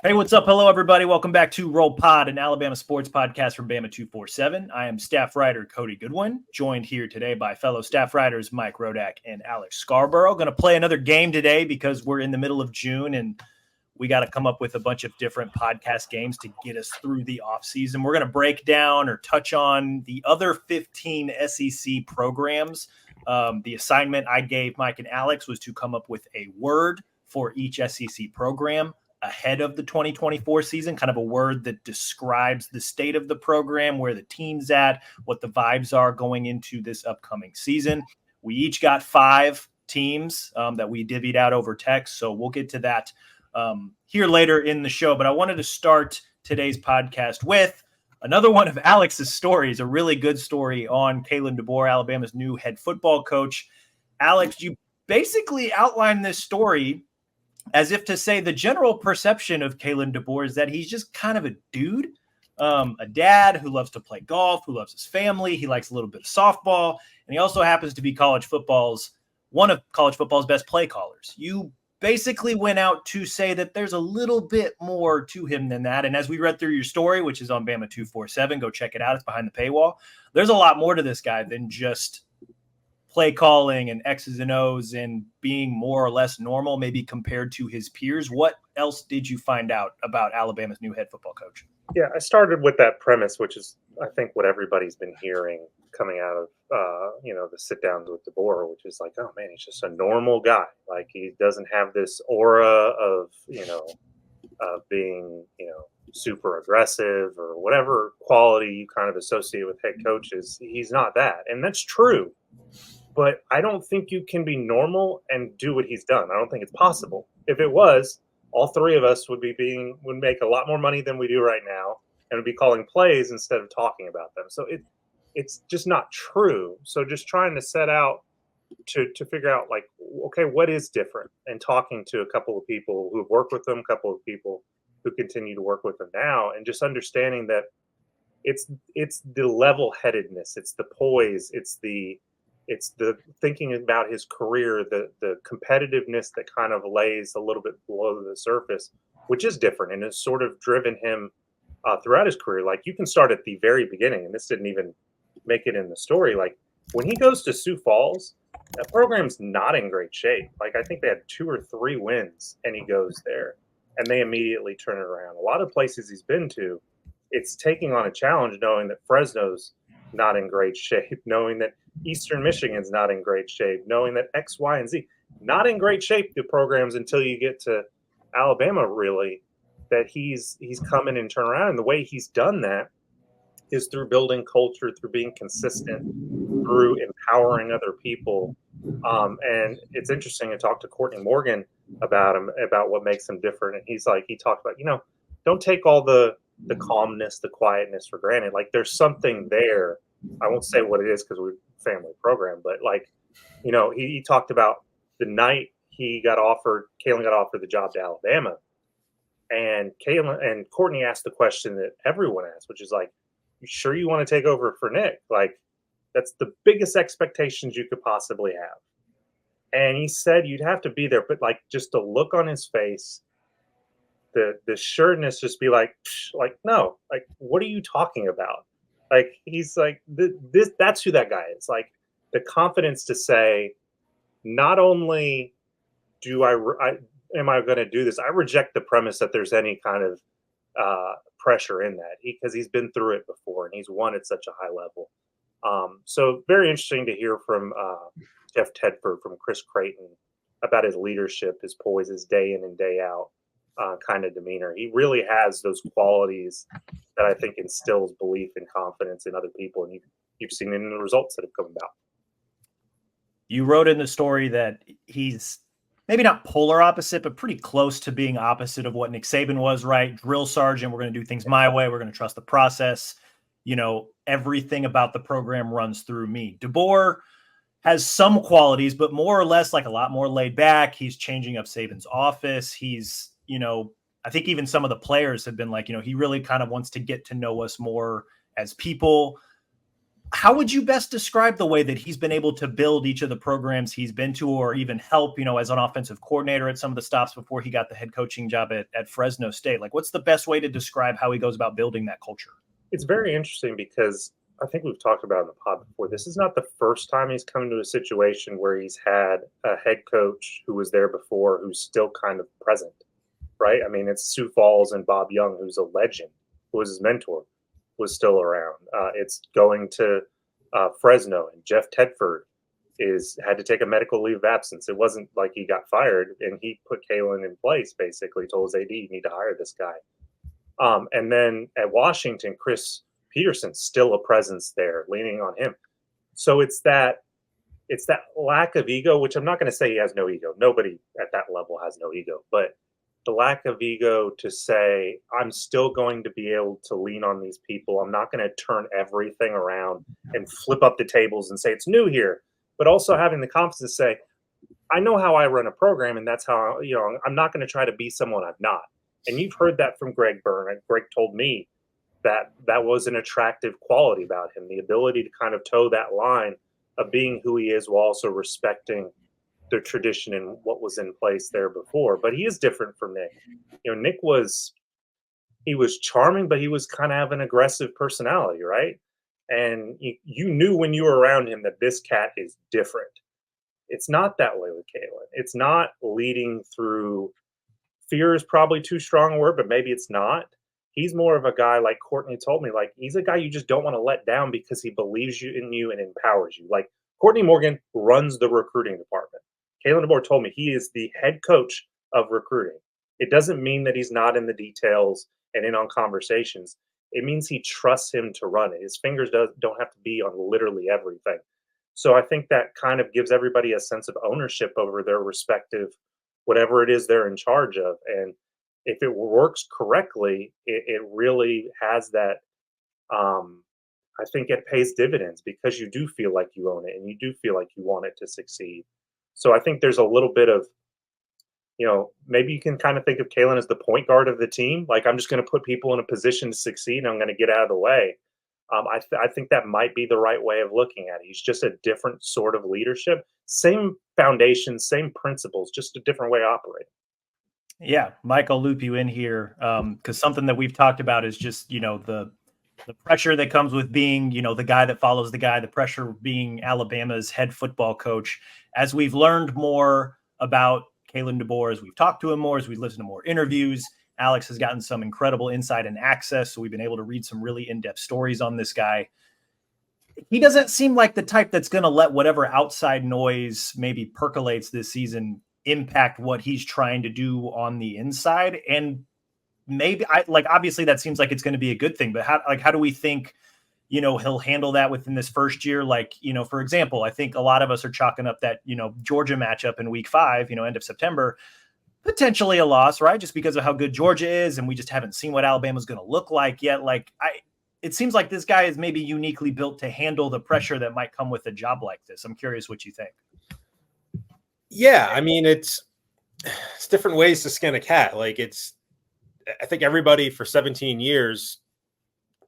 Hey, what's up? Hello, everybody. Welcome back to Roll Pod, an Alabama sports podcast from Bama 247. I am staff writer Cody Goodwin, joined here today by fellow staff writers Mike Rodak and Alex Scarborough. Going to play another game today because we're in the middle of June and we got to come up with a bunch of different podcast games to get us through the offseason. We're going to break down or touch on the other 15 SEC programs. The assignment I gave Mike and Alex was to come up with a word for each SEC program ahead of the 2024 season, kind of a word that describes the state of the program, where the team's at, what the vibes are going into this upcoming season. We each got 5 teams that we divvied out over text, so we'll get to that here later in the show. But I wanted to start today's podcast with another one of Alex's stories, a really good story on Kalen DeBoer, Alabama's new head football coach. Alex, you basically outlined this story as if to say the general perception of Kalen DeBoer is that he's just kind of a dude, a dad who loves to play golf, who loves his family. He likes a little bit of softball, and he also happens to be one of college football's best play callers. You basically went out to say that there's a little bit more to him than that. And as we read through your story, which is on Bama 247, go check it out. It's behind the paywall. There's a lot more to this guy than just play calling and X's and O's and being more or less normal, maybe compared to his peers. What else did you find out about Alabama's new head football coach? Yeah, I started with that premise, which is, I think, what everybody's been hearing coming out of, the sit downs with DeBoer, which is like, oh man, he's just a normal guy. Like, he doesn't have this aura of being, super aggressive or whatever quality you kind of associate with head coaches. He's not that. And that's true. But I don't think you can be normal and do what he's done. I don't think it's possible. If it was, all 3 of us would make a lot more money than we do right now, and would be calling plays instead of talking about them. So it's just not true. So just trying to set out to figure out, like, okay, what is different, and talking to a couple of people who've worked with them, a couple of people who continue to work with them now, and just understanding that it's the level-headedness, it's the poise, it's the thinking about his career, the competitiveness that kind of lays a little bit below the surface, which is different and has sort of driven him throughout his career. Like, you can start at the very beginning, and this didn't even make it in the story. Like, when he goes to Sioux Falls, that program's not in great shape. Like, I think they had 2 or 3 wins, and he goes there, and they immediately turn it around. A lot of places he's been to, it's taking on a challenge, knowing that Fresno's not in great shape, knowing that Eastern Michigan's not in great shape, knowing that X, Y, and Z not in great shape, the programs, until you get to Alabama, really, that he's come in and turn around. And the way he's done that is through building culture, through being consistent, through empowering other people. And it's interesting, I talked to Courtney Morgan about him, about what makes him different. And he talked about, don't take all the calmness, the quietness for granted. Like, there's something there. I won't say what it is because we're a family program, but he talked about the night Kalen got offered the job to Alabama, and Courtney asked the question that everyone asks, which is like, you sure you want to take over for Nick? Like, that's the biggest expectations you could possibly have. And he said you'd have to be there, but like, just the look on his face, the sureness, just be like, no, like, what are you talking about? Like, he's like, that's who that guy is. Like, the confidence to say, not only am I going to do this, I reject the premise that there's any kind of pressure in that, because he's been through it before and he's won at such a high level. So very interesting to hear from Jeff Tedford, from Chris Creighton, about his leadership, his poise, his day in and day out kind of demeanor. He really has those qualities that I think instills belief and confidence in other people, and you've seen it in the results that have come about. You wrote in the story that he's maybe not polar opposite, but pretty close to being opposite of what Nick Saban was, right? Drill sergeant, we're going to do things my way. We're going to trust the process. Everything about the program runs through me. DeBoer has some qualities, but more or less like a lot more laid back. He's changing up Saban's office. He's, I think even some of the players have been like, he really kind of wants to get to know us more as people. How would you best describe the way that he's been able to build each of the programs he's been to, or even help, as an offensive coordinator at some of the stops before he got the head coaching job at Fresno State? Like, what's the best way to describe how he goes about building that culture? It's very interesting because I think we've talked about in the pod before. This is not the first time he's come into a situation where he's had a head coach who was there before who's still kind of present, right? I mean, it's Sioux Falls and Bob Young, who's a legend, who was his mentor, was still around. It's going to Fresno, and Jeff Tedford had to take a medical leave of absence. It wasn't like he got fired, and he put Kalen in place, basically told his AD, you need to hire this guy. And then at Washington, Chris Peterson's still a presence there, leaning on him. So it's that lack of ego, which I'm not going to say he has no ego. Nobody at that level has no ego, but the lack of ego to say, I'm still going to be able to lean on these people. I'm not going to turn everything around and flip up the tables and say it's new here, but also having the confidence to say, I know how I run a program, and that's how, I'm not going to try to be someone I'm not. And you've heard that from Greg Byrne. And Greg told me that was an attractive quality about him, the ability to kind of toe that line of being who he is while also respecting the tradition and what was in place there before. But he is different from Nick. Nick was charming, but he was kind of have an aggressive personality, right? And you knew when you were around him that this cat is different. It's not that way with Kalen. It's not leading through fear is probably too strong a word, but maybe it's not. He's more of a guy, like Courtney told me, like he's a guy you just don't want to let down because he believes in you and empowers you. Like Courtney Morgan runs the recruiting department. Kalen DeBoer told me he is the head coach of recruiting. It doesn't mean that he's not in the details and in on conversations. It means he trusts him to run it. His fingers don't have to be on literally everything. So I think that kind of gives everybody a sense of ownership over their respective whatever it is they're in charge of. And if it works correctly, it really has that. I think it pays dividends because you do feel like you own it and you do feel like you want it to succeed. So I think there's a little bit of, maybe you can kind of think of Kalen as the point guard of the team. Like, I'm just going to put people in a position to succeed and I'm going to get out of the way. I think that might be the right way of looking at it. He's just a different sort of leadership. Same foundation, same principles, just a different way of operating. Yeah, Mike, I'll loop you in here because something that we've talked about is just, the pressure that comes with being, the guy that follows the guy, the pressure of being Alabama's head football coach. As we've learned more about Kalen DeBoer, as we've talked to him more, as we've listened to more interviews, Alex has gotten some incredible insight and access. So we've been able to read some really in-depth stories on this guy. He doesn't seem like the type that's going to let whatever outside noise maybe percolates this season impact what he's trying to do on the inside. And maybe obviously that seems like it's going to be a good thing, but how do we think, he'll handle that within this first year? Like, for example, I think a lot of us are chalking up that, Georgia matchup in week 5, end of September, potentially a loss, right? Just because of how good Georgia is. And we just haven't seen what Alabama's going to look like yet. It seems like this guy is maybe uniquely built to handle the pressure that might come with a job like this. I'm curious what you think. Yeah. I mean, it's different ways to skin a cat. I think everybody for 17 years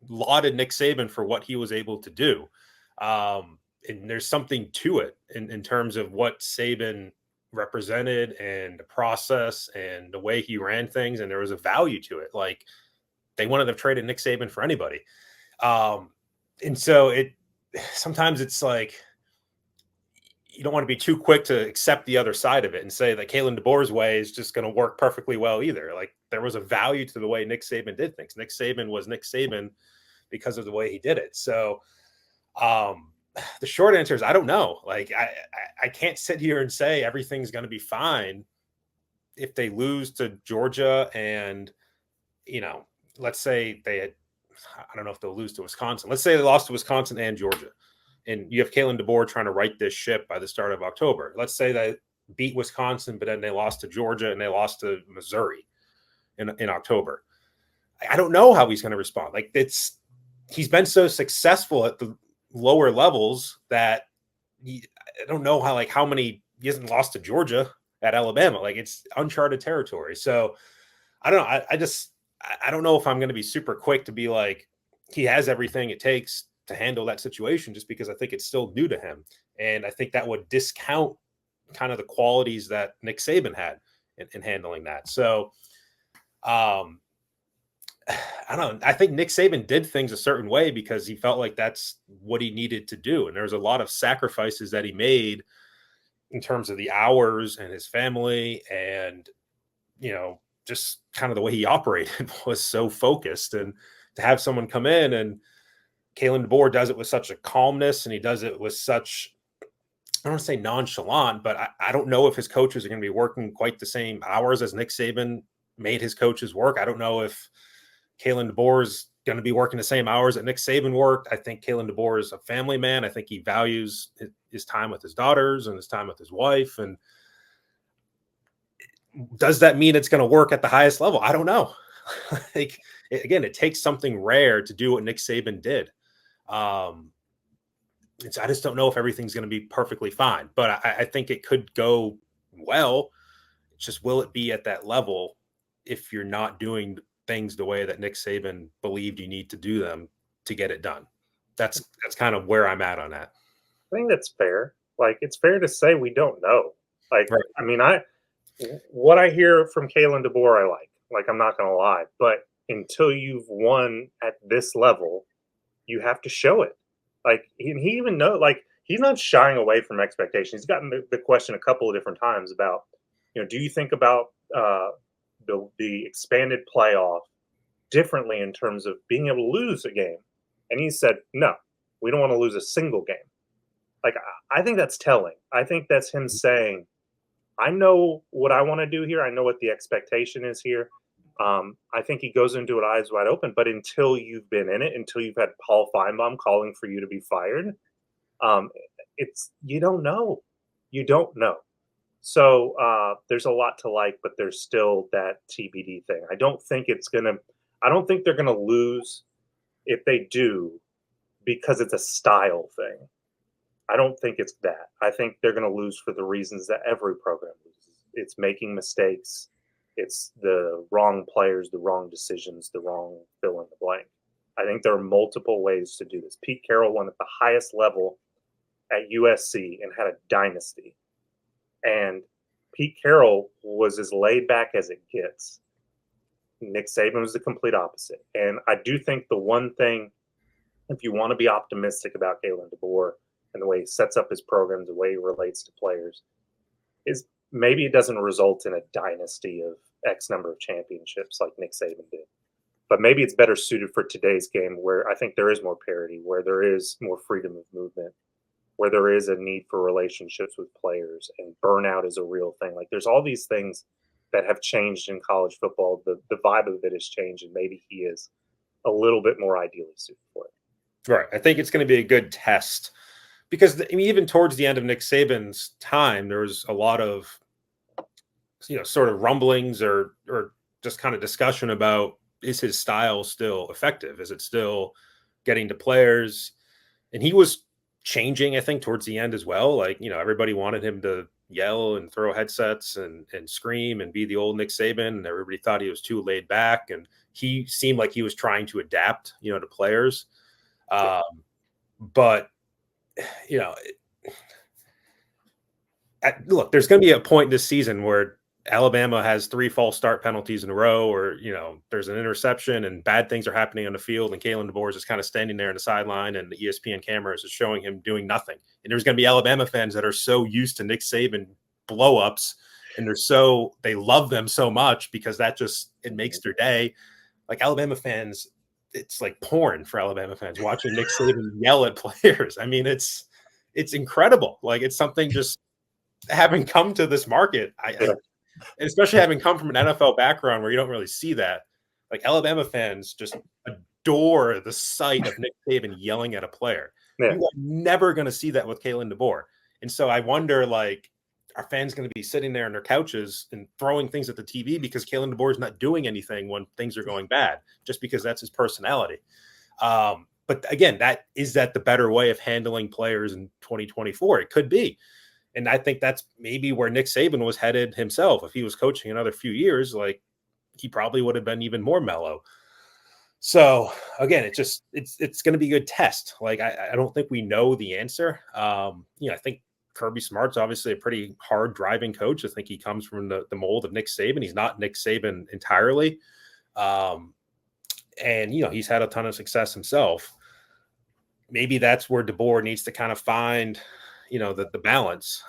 lauded Nick Saban for what he was able to do. And there's something to it in terms of what Saban represented and the process and the way he ran things. And there was a value to it. Like, they wouldn't have traded Nick Saban for anybody. And so sometimes it's like, you don't want to be too quick to accept the other side of it and say that Kalen DeBoer's way is just going to work perfectly well either. Like, there was a value to the way Nick Saban did things. Nick Saban was Nick Saban because of the way he did it. So the short answer is, I don't know. Like, I can't sit here and say everything's going to be fine if they lose to Georgia and, let's say I don't know if they'll lose to Wisconsin. Let's say they lost to Wisconsin and Georgia. And you have Kalen DeBoer trying to right this ship by the start of October. Let's say they beat Wisconsin, but then they lost to Georgia and they lost to Missouri in October. I don't know how he's going to respond. Like, he's been so successful at the lower levels that I don't know how many he hasn't lost to Georgia at Alabama. Like, it's uncharted territory. So I don't know. I don't know if I'm going to be super quick to be like, he has everything it takes to handle that situation, just because I think it's still new to him. And I think that would discount kind of the qualities that Nick Saban had in handling that. So I don't know. I think Nick Saban did things a certain way because he felt like that's what he needed to do. And there's a lot of sacrifices that he made in terms of the hours and his family, and, just kind of the way he operated was so focused. And to have someone come in, and Kalen DeBoer does it with such a calmness, and he does it with such, I don't want to say nonchalant, but I don't know if his coaches are going to be working quite the same hours as Nick Saban made his coaches work. I don't know if Kalen DeBoer is going to be working the same hours that Nick Saban worked. I think Kalen DeBoer is a family man. I think he values his time with his daughters and his time with his wife. And does that mean it's going to work at the highest level? I don't know. Again, it takes something rare to do what Nick Saban did. I just don't know if everything's going to be perfectly fine, but I think it could go well. It's just, will it be at that level if you're not doing things the way that Nick Saban believed you need to do them to get it done? That's kind of where I'm at on that. I think that's fair. Like, it's fair to say we don't know. Like, right. I mean, what I hear from Kalen DeBoer, I like, I'm not going to lie, but until you've won at this level, you have to show it. Like, he even knows, like, he's not shying away from expectations. He's gotten the question a couple of different times about, do you think about the expanded playoff differently in terms of being able to lose a game? And he said, no, we don't want to lose a single game. Like, I think that's telling. I think that's him saying, I know what I want to do here. I know what the expectation is here. I think he goes into it eyes wide open, but until you've been in it, until you've had Paul Feinbaum calling for you to be fired, you don't know. You don't know. So there's a lot to like, but there's still that TBD thing. I don't think they're going to lose if they do, because it's a style thing. I don't think it's that. I think they're going to lose for the reasons that every program loses. It's making mistakes. It's the wrong players, the wrong decisions, the wrong fill in the blank. I think there are multiple ways to do this. Pete Carroll won at the highest level at USC and had a dynasty. And Pete Carroll was as laid back as it gets. Nick Saban was the complete opposite. And I do think the one thing, if you want to be optimistic about Kalen DeBoer and the way he sets up his programs, the way he relates to players, is maybe it doesn't result in a dynasty of X number of championships like Nick Saban did. But maybe it's better suited for today's game, where I think there is more parity, where there is more freedom of movement, where there is a need for relationships with players, and burnout is a real thing. Like, there's all these things that have changed in college football. The vibe of it has changed, and maybe he is a little bit more ideally suited for it. Right. I think it's going to be a good test, because even towards the end of Nick Saban's time, there was a lot of, sort of rumblings or just kind of discussion about, is his style still effective? Is it still getting to players? And he was changing, I think, towards the end as well. Like, everybody wanted him to yell and throw headsets and scream and be the old Nick Saban, and everybody thought he was too laid back. And he seemed like he was trying to adapt, to players. But, look, there's going to be a point this season where Alabama has 3 false start penalties in a row, or, there's an interception and bad things are happening on the field, and Kalen DeBoer is just kind of standing there on the sideline, and the ESPN cameras is showing him doing nothing. And there's going to be Alabama fans that are so used to Nick Saban blow-ups, and they love them so much because it makes their day. Like, Alabama fans, it's like porn for Alabama fans watching Nick Saban yell at players. I mean, it's incredible. Like, it's something, just having come to this market, and especially having come from an NFL background where you don't really see that. Like, Alabama fans just adore the sight of Nick Saban yelling at a player. Yeah. You are never going to see that with Kalen DeBoer. And so I wonder, like, are fans going to be sitting there on their couches and throwing things at the TV because Kalen DeBoer is not doing anything when things are going bad, just because that's his personality? But again, is that the better way of handling players in 2024? It could be. And I think that's maybe where Nick Saban was headed himself. If he was coaching another few years, like, he probably would have been even more mellow. So again, it's going to be a good test. Like I don't think we know the answer. I think Kirby Smart's obviously a pretty hard driving coach. I think he comes from the mold of Nick Saban. He's not Nick Saban entirely. And he's had a ton of success himself. Maybe that's where DeBoer needs to kind of find, the balance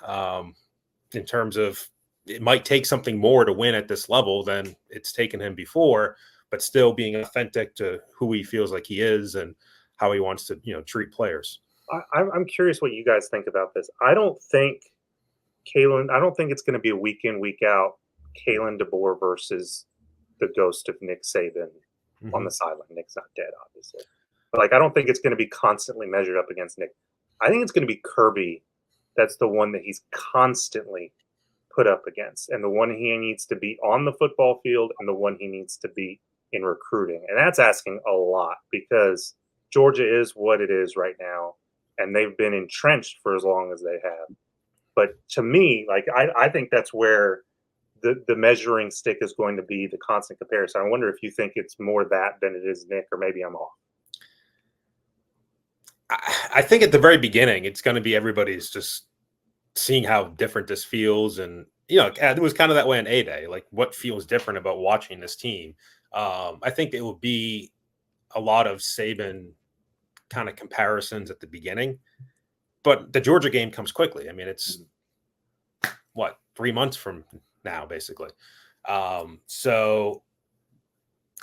in terms of it might take something more to win at this level than it's taken him before, but still being authentic to who he feels like he is and how he wants to, treat players. I'm curious what you guys think about this. I don't think it's going to be a week in, week out Kalen DeBoer versus the ghost of Nick Saban on the sideline. Nick's not dead, obviously. But I don't think it's going to be constantly measured up against Nick. I think it's going to be Kirby. That's the one that he's constantly put up against, and the one he needs to beat on the football field, and the one he needs to beat in recruiting. And that's asking a lot because Georgia is what it is right now, and they've been entrenched for as long as they have. But to me, I think that's where the measuring stick is going to be the constant comparison. I wonder if you think it's more that than it is Nick, or maybe I'm off. I think at the very beginning, it's going to be everybody's just seeing how different this feels. And, it was kind of that way on A-Day, like what feels different about watching this team. I think it will be a lot of Saban kind of comparisons at the beginning, but the Georgia game comes quickly. I mean, it's 3 months from now, basically. So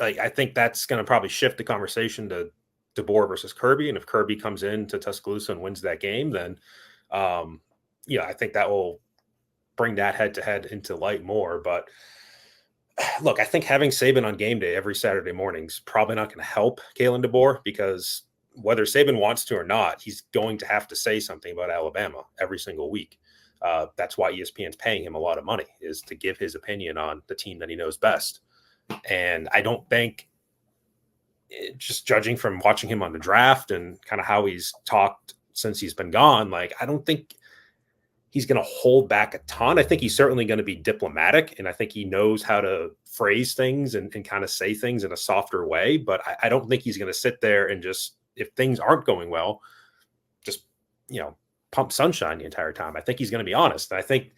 I think that's going to probably shift the conversation to DeBoer versus Kirby. And if Kirby comes in to Tuscaloosa and wins that game, then, I think that will bring that head-to-head into light more. But look, I think having Saban on game day every Saturday morning is probably not going to help Kalen DeBoer, because whether Saban wants to or not, he's going to have to say something about Alabama every single week. That's why ESPN's paying him a lot of money, is to give his opinion on the team that he knows best. And I don't think, just judging from watching him on the draft and kind of how he's talked since he's been gone, I don't think he's going to hold back a ton. I think he's certainly going to be diplomatic, and I think he knows how to phrase things and kind of say things in a softer way. But I don't think he's going to sit there and just, if things aren't going well, just, pump sunshine the entire time. I think he's going to be honest. And I think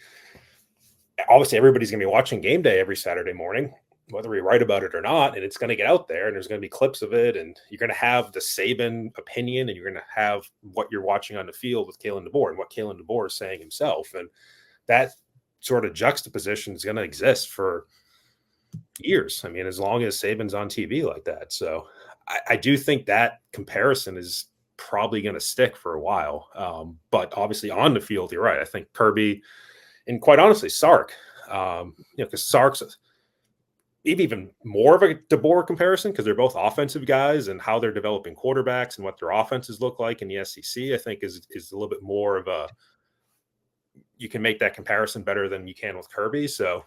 obviously everybody's going to be watching game day every Saturday morning, whether we write about it or not, and it's going to get out there, and there's going to be clips of it, and you're going to have the Saban opinion, and you're going to have what you're watching on the field with Kalen DeBoer and what Kalen DeBoer is saying himself. And that sort of juxtaposition is going to exist for years. I mean, as long as Saban's on TV like that. So I do think that comparison is probably going to stick for a while. But obviously on the field, you're right. I think Kirby, and quite honestly, Sark, because Sark's maybe even more of a DeBoer comparison, because they're both offensive guys, and how they're developing quarterbacks and what their offenses look like in the SEC, I think is a little bit more of a, you can make that comparison better than you can with Kirby. So,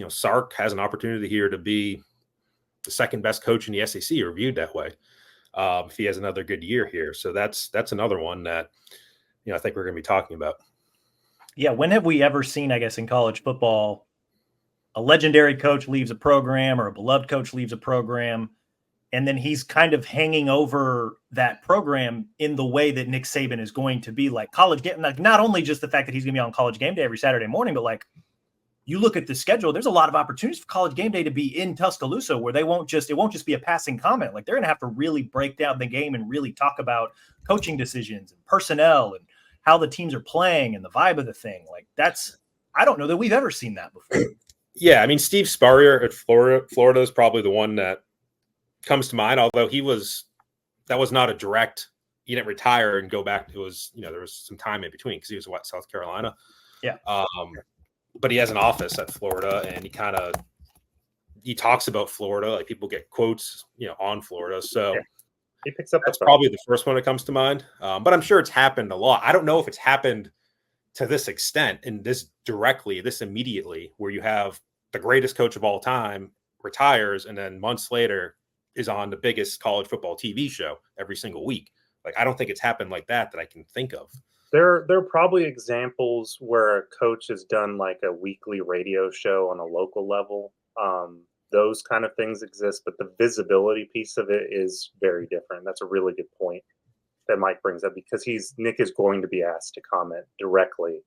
Sark has an opportunity here to be the second best coach in the SEC, or viewed that way, if he has another good year here. So that's another one that, I think we're going to be talking about. Yeah. When have we ever seen, I guess, in college football, a legendary coach leaves a program, or a beloved coach leaves a program, and then he's kind of hanging over that program in the way that Nick Saban is going to be college game. Not only just the fact that he's going to be on College Game Day every Saturday morning, but you look at the schedule, there's a lot of opportunities for College Game Day to be in Tuscaloosa, where it won't just be a passing comment. They're going to have to really break down the game and really talk about coaching decisions and personnel and how the teams are playing and the vibe of the thing. I don't know that we've ever seen that before. Yeah, I mean, Steve Spurrier at Florida is probably the one that comes to mind, although that was not a direct, he didn't retire and go back. It was, there was some time in between, because he was at South Carolina. Yeah. But he has an office at Florida, and he talks about Florida. People get quotes, on Florida. So he picks up. That's probably the first one that comes to mind. But I'm sure it's happened a lot. I don't know if it's happened to this extent and this immediately, where you have the greatest coach of all time retires, and then months later is on the biggest college football TV show every single week. I don't think it's happened like that I can think of. There are probably examples where a coach has done a weekly radio show on a local level. those kind of things exist, but the visibility piece of it is very different. That's a really good point that Mike brings up, because Nick is going to be asked to comment directly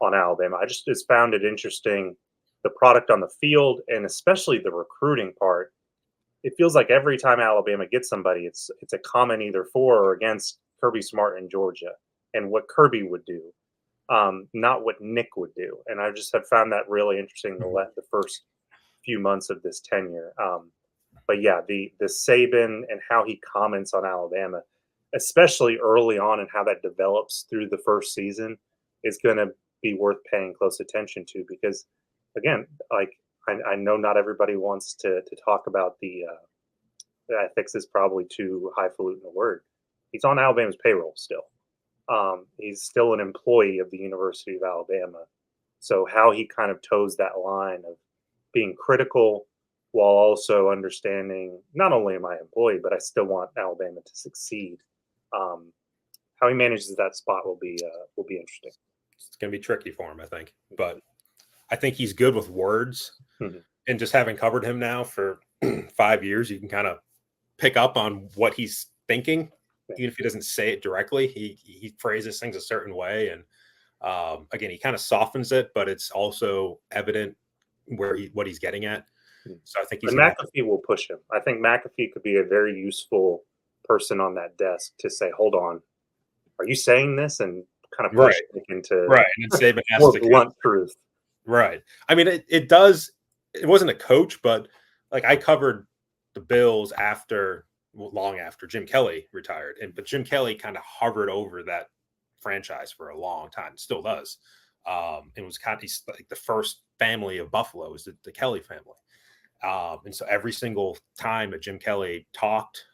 on Alabama. I just found it interesting, the product on the field, and especially the recruiting part. It feels like every time Alabama gets somebody, it's a comment either for or against Kirby Smart in Georgia and what Kirby would do, not what Nick would do. And I just have found that really interesting the first few months of this tenure. But yeah, the Saban and how he comments on Alabama, especially early on, and how that develops through the first season, is going to be worth paying close attention to, because again, like, I know not everybody wants to talk about I think this is probably too highfalutin a word. He's on Alabama's payroll still. He's still an employee of the University of Alabama. So how he kind of toes that line of being critical while also understanding, not only am I an employee, but I still want Alabama to succeed. How he manages that spot will be interesting. It's going to be tricky for him, I think. But I think he's good with words. Mm-hmm. And just having covered him now for 5 years, you can kind of pick up on what he's thinking. Even if he doesn't say it directly, he phrases things a certain way. And again, he kind of softens it, but it's also evident what he's getting at. So I think McAfee will push him. I think McAfee could be a very useful person on that desk to say, hold on, are you saying this? And kind of push Nick into and then Saban has more blunt truth. Right. I mean, it does. It wasn't a coach, but like, I covered the Bills long after Jim Kelly retired, but Jim Kelly kind of hovered over that franchise for a long time. Still does. It was kind of, he's like the first family of Buffalo is the Kelly family. And so every single time that Jim Kelly talked,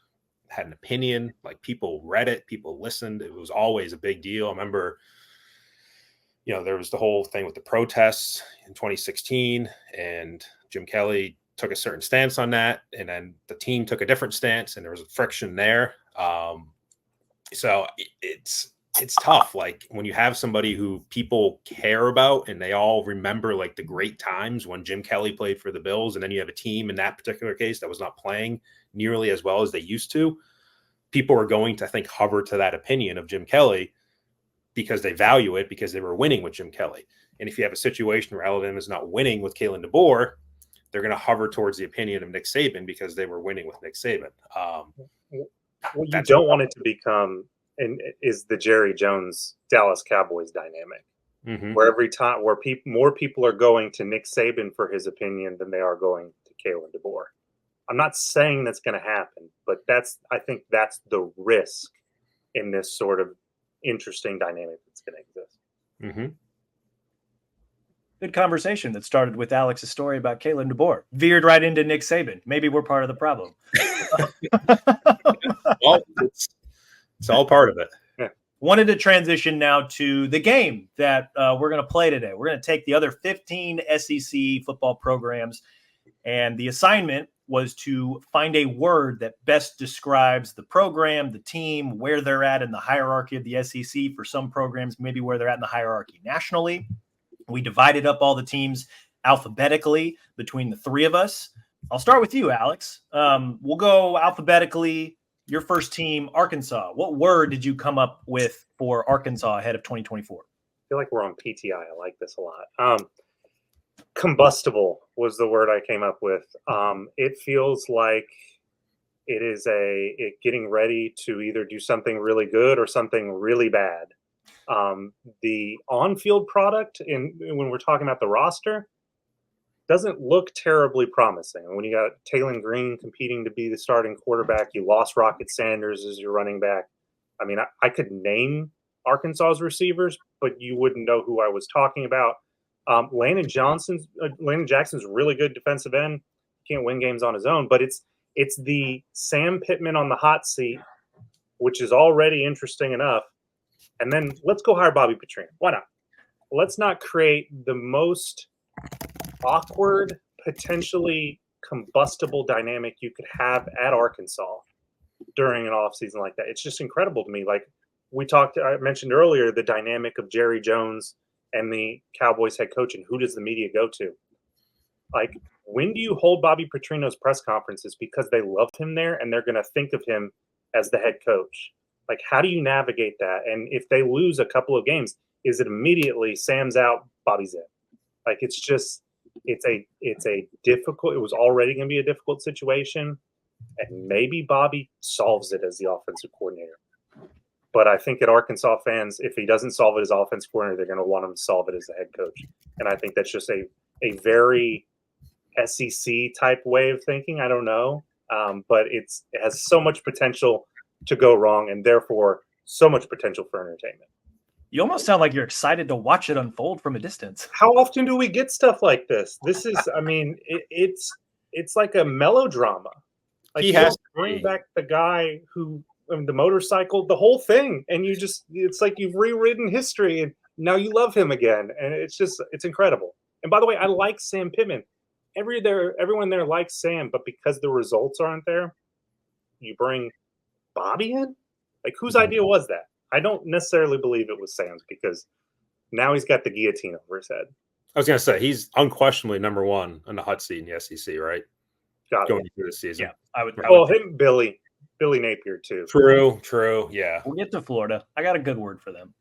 had an opinion, like, people read it, people listened. It was always a big deal. I remember, there was the whole thing with the protests in 2016, and Jim Kelly took a certain stance on that, and then the team took a different stance, and there was a friction there. So it's tough. Like, when you have somebody who people care about and they all remember, like, the great times when Jim Kelly played for the Bills, and then you have a team in that particular case that was not playing nearly as well as they used to, people are going to, I think, hover to that opinion of Jim Kelly because they value it, because they were winning with Jim Kelly. And if you have a situation where Alabama is not winning with Kalen DeBoer, they're going to hover towards the opinion of Nick Saban because they were winning with Nick Saban. What you don't want it to become is the Jerry Jones Dallas Cowboys dynamic, where every time more people are going to Nick Saban for his opinion than they are going to Kalen DeBoer. I'm not saying that's going to happen, but I think that's the risk in this sort of interesting dynamic that's going to exist. Mm-hmm. Good conversation that started with Alex's story about Kalen DeBoer. Veered right into Nick Saban. Maybe we're part of the problem. Well, it's all part of it. Yeah. Wanted to transition now to the game that we're going to play today. We're going to take the other 15 SEC football programs, and the assignment was to find a word that best describes the program, the team, where they're at in the hierarchy of the SEC. For some programs, maybe where they're at in the hierarchy nationally. We divided up all the teams alphabetically between the three of us. I'll start with you, Alex. We'll go alphabetically. Your first team, Arkansas. What word did you come up with for Arkansas ahead of 2024? I feel like we're on PTI. I like this a lot. Combustible was the word I came up with. It feels like it is getting ready to either do something really good or something really bad. The on-field product, when we're talking about the roster, doesn't look terribly promising. When you got Taylon Green competing to be the starting quarterback, you lost Rocket Sanders as your running back. I mean, I could name Arkansas's receivers, but you wouldn't know who I was talking about. Landon Jackson's a really good defensive end. Can't win games on his own, but it's the Sam Pittman on the hot seat, which is already interesting enough. And then let's go hire Bobby Petrino. Why not? Let's not create the most awkward, potentially combustible dynamic you could have at Arkansas during an offseason like that. It's just incredible to me. Like I mentioned earlier, the dynamic of Jerry Jones and the Cowboys head coach, and who does the media go to? Like, when do you hold Bobby Petrino's press conferences because they love him there and they're going to think of him as the head coach? Like, how do you navigate that? And if they lose a couple of games, is it immediately Sam's out, Bobby's in? Like, it's just, it's a difficult, it was already going to be a difficult situation. And maybe Bobby solves it as the offensive coordinator. But I think that Arkansas fans, if he doesn't solve it as offensive coordinator, they're going to want him to solve it as the head coach. And I think that's just a very SEC type way of thinking. I don't know. But it has so much potential to go wrong and therefore so much potential for entertainment. You almost sound like you're excited to watch it unfold from a distance. How often do we get stuff like this? This is, I mean, it's like a melodrama. Like, He has to bring back the guy who, the motorcycle, the whole thing, and you just, it's like you've rewritten history and now you love him again. And it's incredible. And by the way, I like Sam Pittman. Everyone there likes Sam, but because the results aren't there, you bring Bobby in? Like, whose idea was that? I don't necessarily believe it was Sam's, because now he's got the guillotine over his head. I was going to say, he's unquestionably number one on the hot seat in the SEC, right? Going through the season. Yeah, I would. Him, Billy Napier too. True. Yeah. We'll get to Florida. I got a good word for them.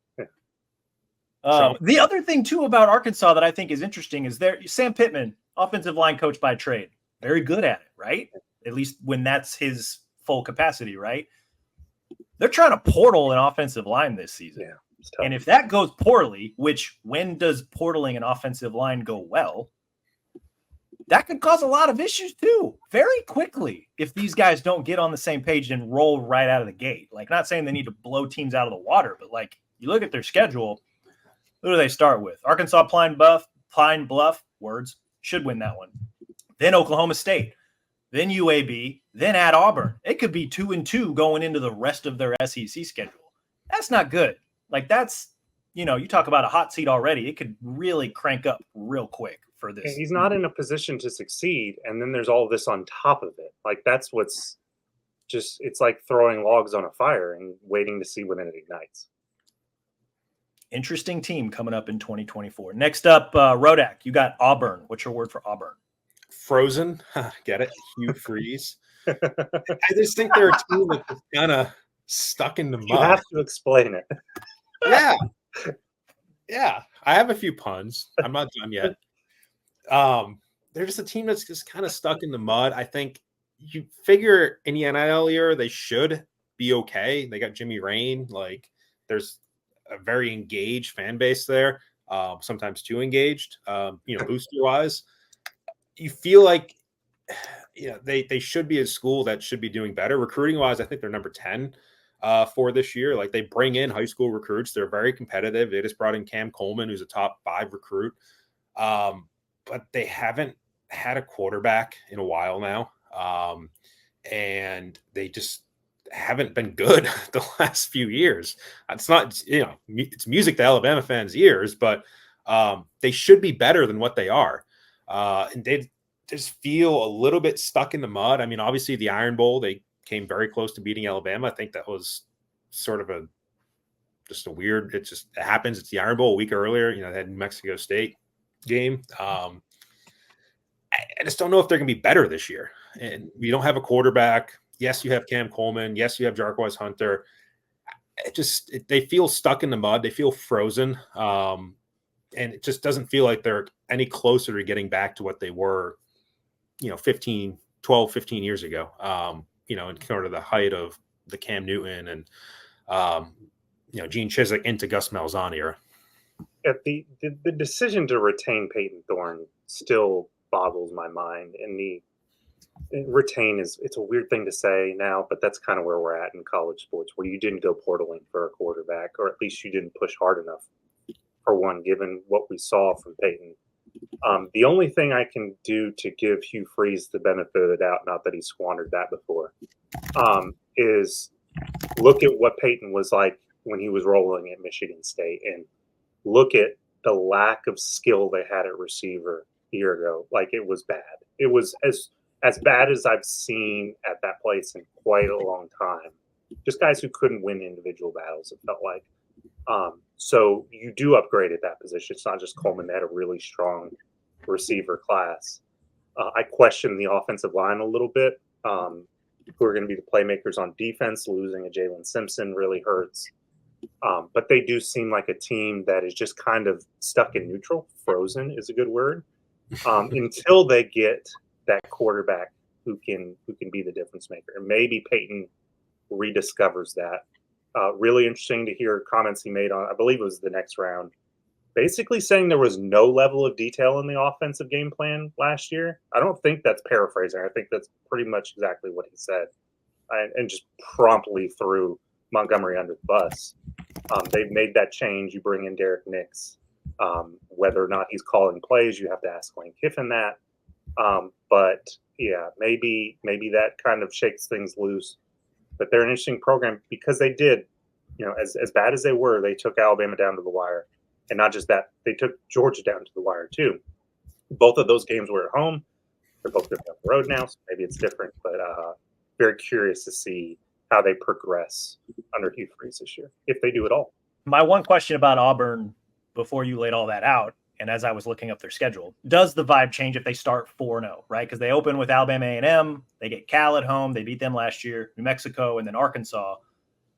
Yeah. The other thing too about Arkansas that I think is interesting is Sam Pittman, offensive line coach by trade, very good at it, right? At least when that's his full capacity, right? They're trying to portal an offensive line this season. Yeah, and if that goes poorly, which when does portaling an offensive line go well? That could cause a lot of issues too, very quickly, if these guys don't get on the same page and roll right out of the gate. Like, not saying they need to blow teams out of the water, but like, you look at their schedule, who do they start with? Arkansas, Pine Bluff, words, should win that one. Then Oklahoma State, then UAB, then at Auburn. It could be 2-2 going into the rest of their SEC schedule. That's not good. Like, that's, you talk about a hot seat already. It could really crank up real quick for this. And he's not in a position to succeed, and then there's all this on top of it. Like, that's what's just, it's like throwing logs on a fire and waiting to see when it ignites. Interesting team coming up in 2024. Next up, Rodak, you got Auburn. What's your word for Auburn? Frozen. Get it? Hugh Freeze. I just think they're a team that's kind of stuck in the mud. You have to explain it. Yeah. I have a few puns. I'm not done yet. They're just a team that's just kind of stuck in the mud. I think you figure in the NIL year they should be okay. They got Jimmy Rain. Like, there's a very engaged fan base there. Sometimes too engaged. Booster wise, you feel like they should be a school that should be doing better. Recruiting wise, I think they're number 10 for this year. Like, they bring in high school recruits. They're very competitive. They just brought in Cam Coleman, who's a top 5 recruit. But they haven't had a quarterback in a while now. And they just haven't been good the last few years. It's not, it's music to Alabama fans' ears, but they should be better than what they are. And they just feel a little bit stuck in the mud. I mean, obviously the Iron Bowl, they came very close to beating Alabama. I think that was sort of it happens. It's the Iron Bowl a week earlier. They had New Mexico State game. I just don't know if they're going to be better this year. And we don't have a quarterback. Yes, you have Cam Coleman. Yes, you have Darkhorse Hunter. They feel stuck in the mud. They feel frozen. And it just doesn't feel like they're any closer to getting back to what they were, 15 years ago, in kind of the height of the Cam Newton and, Gene Chizik into Gus Malzahn era. The decision to retain Peyton Thorne still boggles my mind. And retain it's a weird thing to say now, but that's kind of where we're at in college sports, where you didn't go portaling for a quarterback, or at least you didn't push hard enough for one, given what we saw from Peyton. The only thing I can do to give Hugh Freeze the benefit of the doubt, not that he squandered that before, is look at what Peyton was like when he was rolling at Michigan State, and look at the lack of skill they had at receiver a year ago. Like, it was bad. It was as bad as I've seen at that place in quite a long time. Just guys who couldn't win individual battles, it felt like. So you do upgrade at that position. It's not just Coleman. They had a really strong receiver class. I question the offensive line a little bit. Who are going to be the playmakers on defense? Losing a Jalen Simpson really hurts. But they do seem like a team that is just kind of stuck in neutral. Frozen is a good word. Until they get that quarterback who can be the difference maker. And maybe Peyton rediscovers that. Really interesting to hear comments he made on, I believe it was the next round, basically saying there was no level of detail in the offensive game plan last year. I don't think that's paraphrasing. I think that's pretty much exactly what he said, and just promptly threw Montgomery under the bus. They've made that change. You bring in Derek Nix. Whether or not he's calling plays, you have to ask Lane Kiffin that. But yeah, maybe that kind of shakes things loose. But they're an interesting program because they did, as bad as they were, they took Alabama down to the wire. And not just that, they took Georgia down to the wire too. Both of those games were at home. They're both down the road now, so maybe it's different. But very curious to see how they progress under Hugh Freeze this year, if they do at all. My one question about Auburn before you laid all that out, and as I was looking up their schedule, does the vibe change if they start 4-0, right? Because they open with Alabama A&M, they get Cal at home, they beat them last year, New Mexico, and then Arkansas.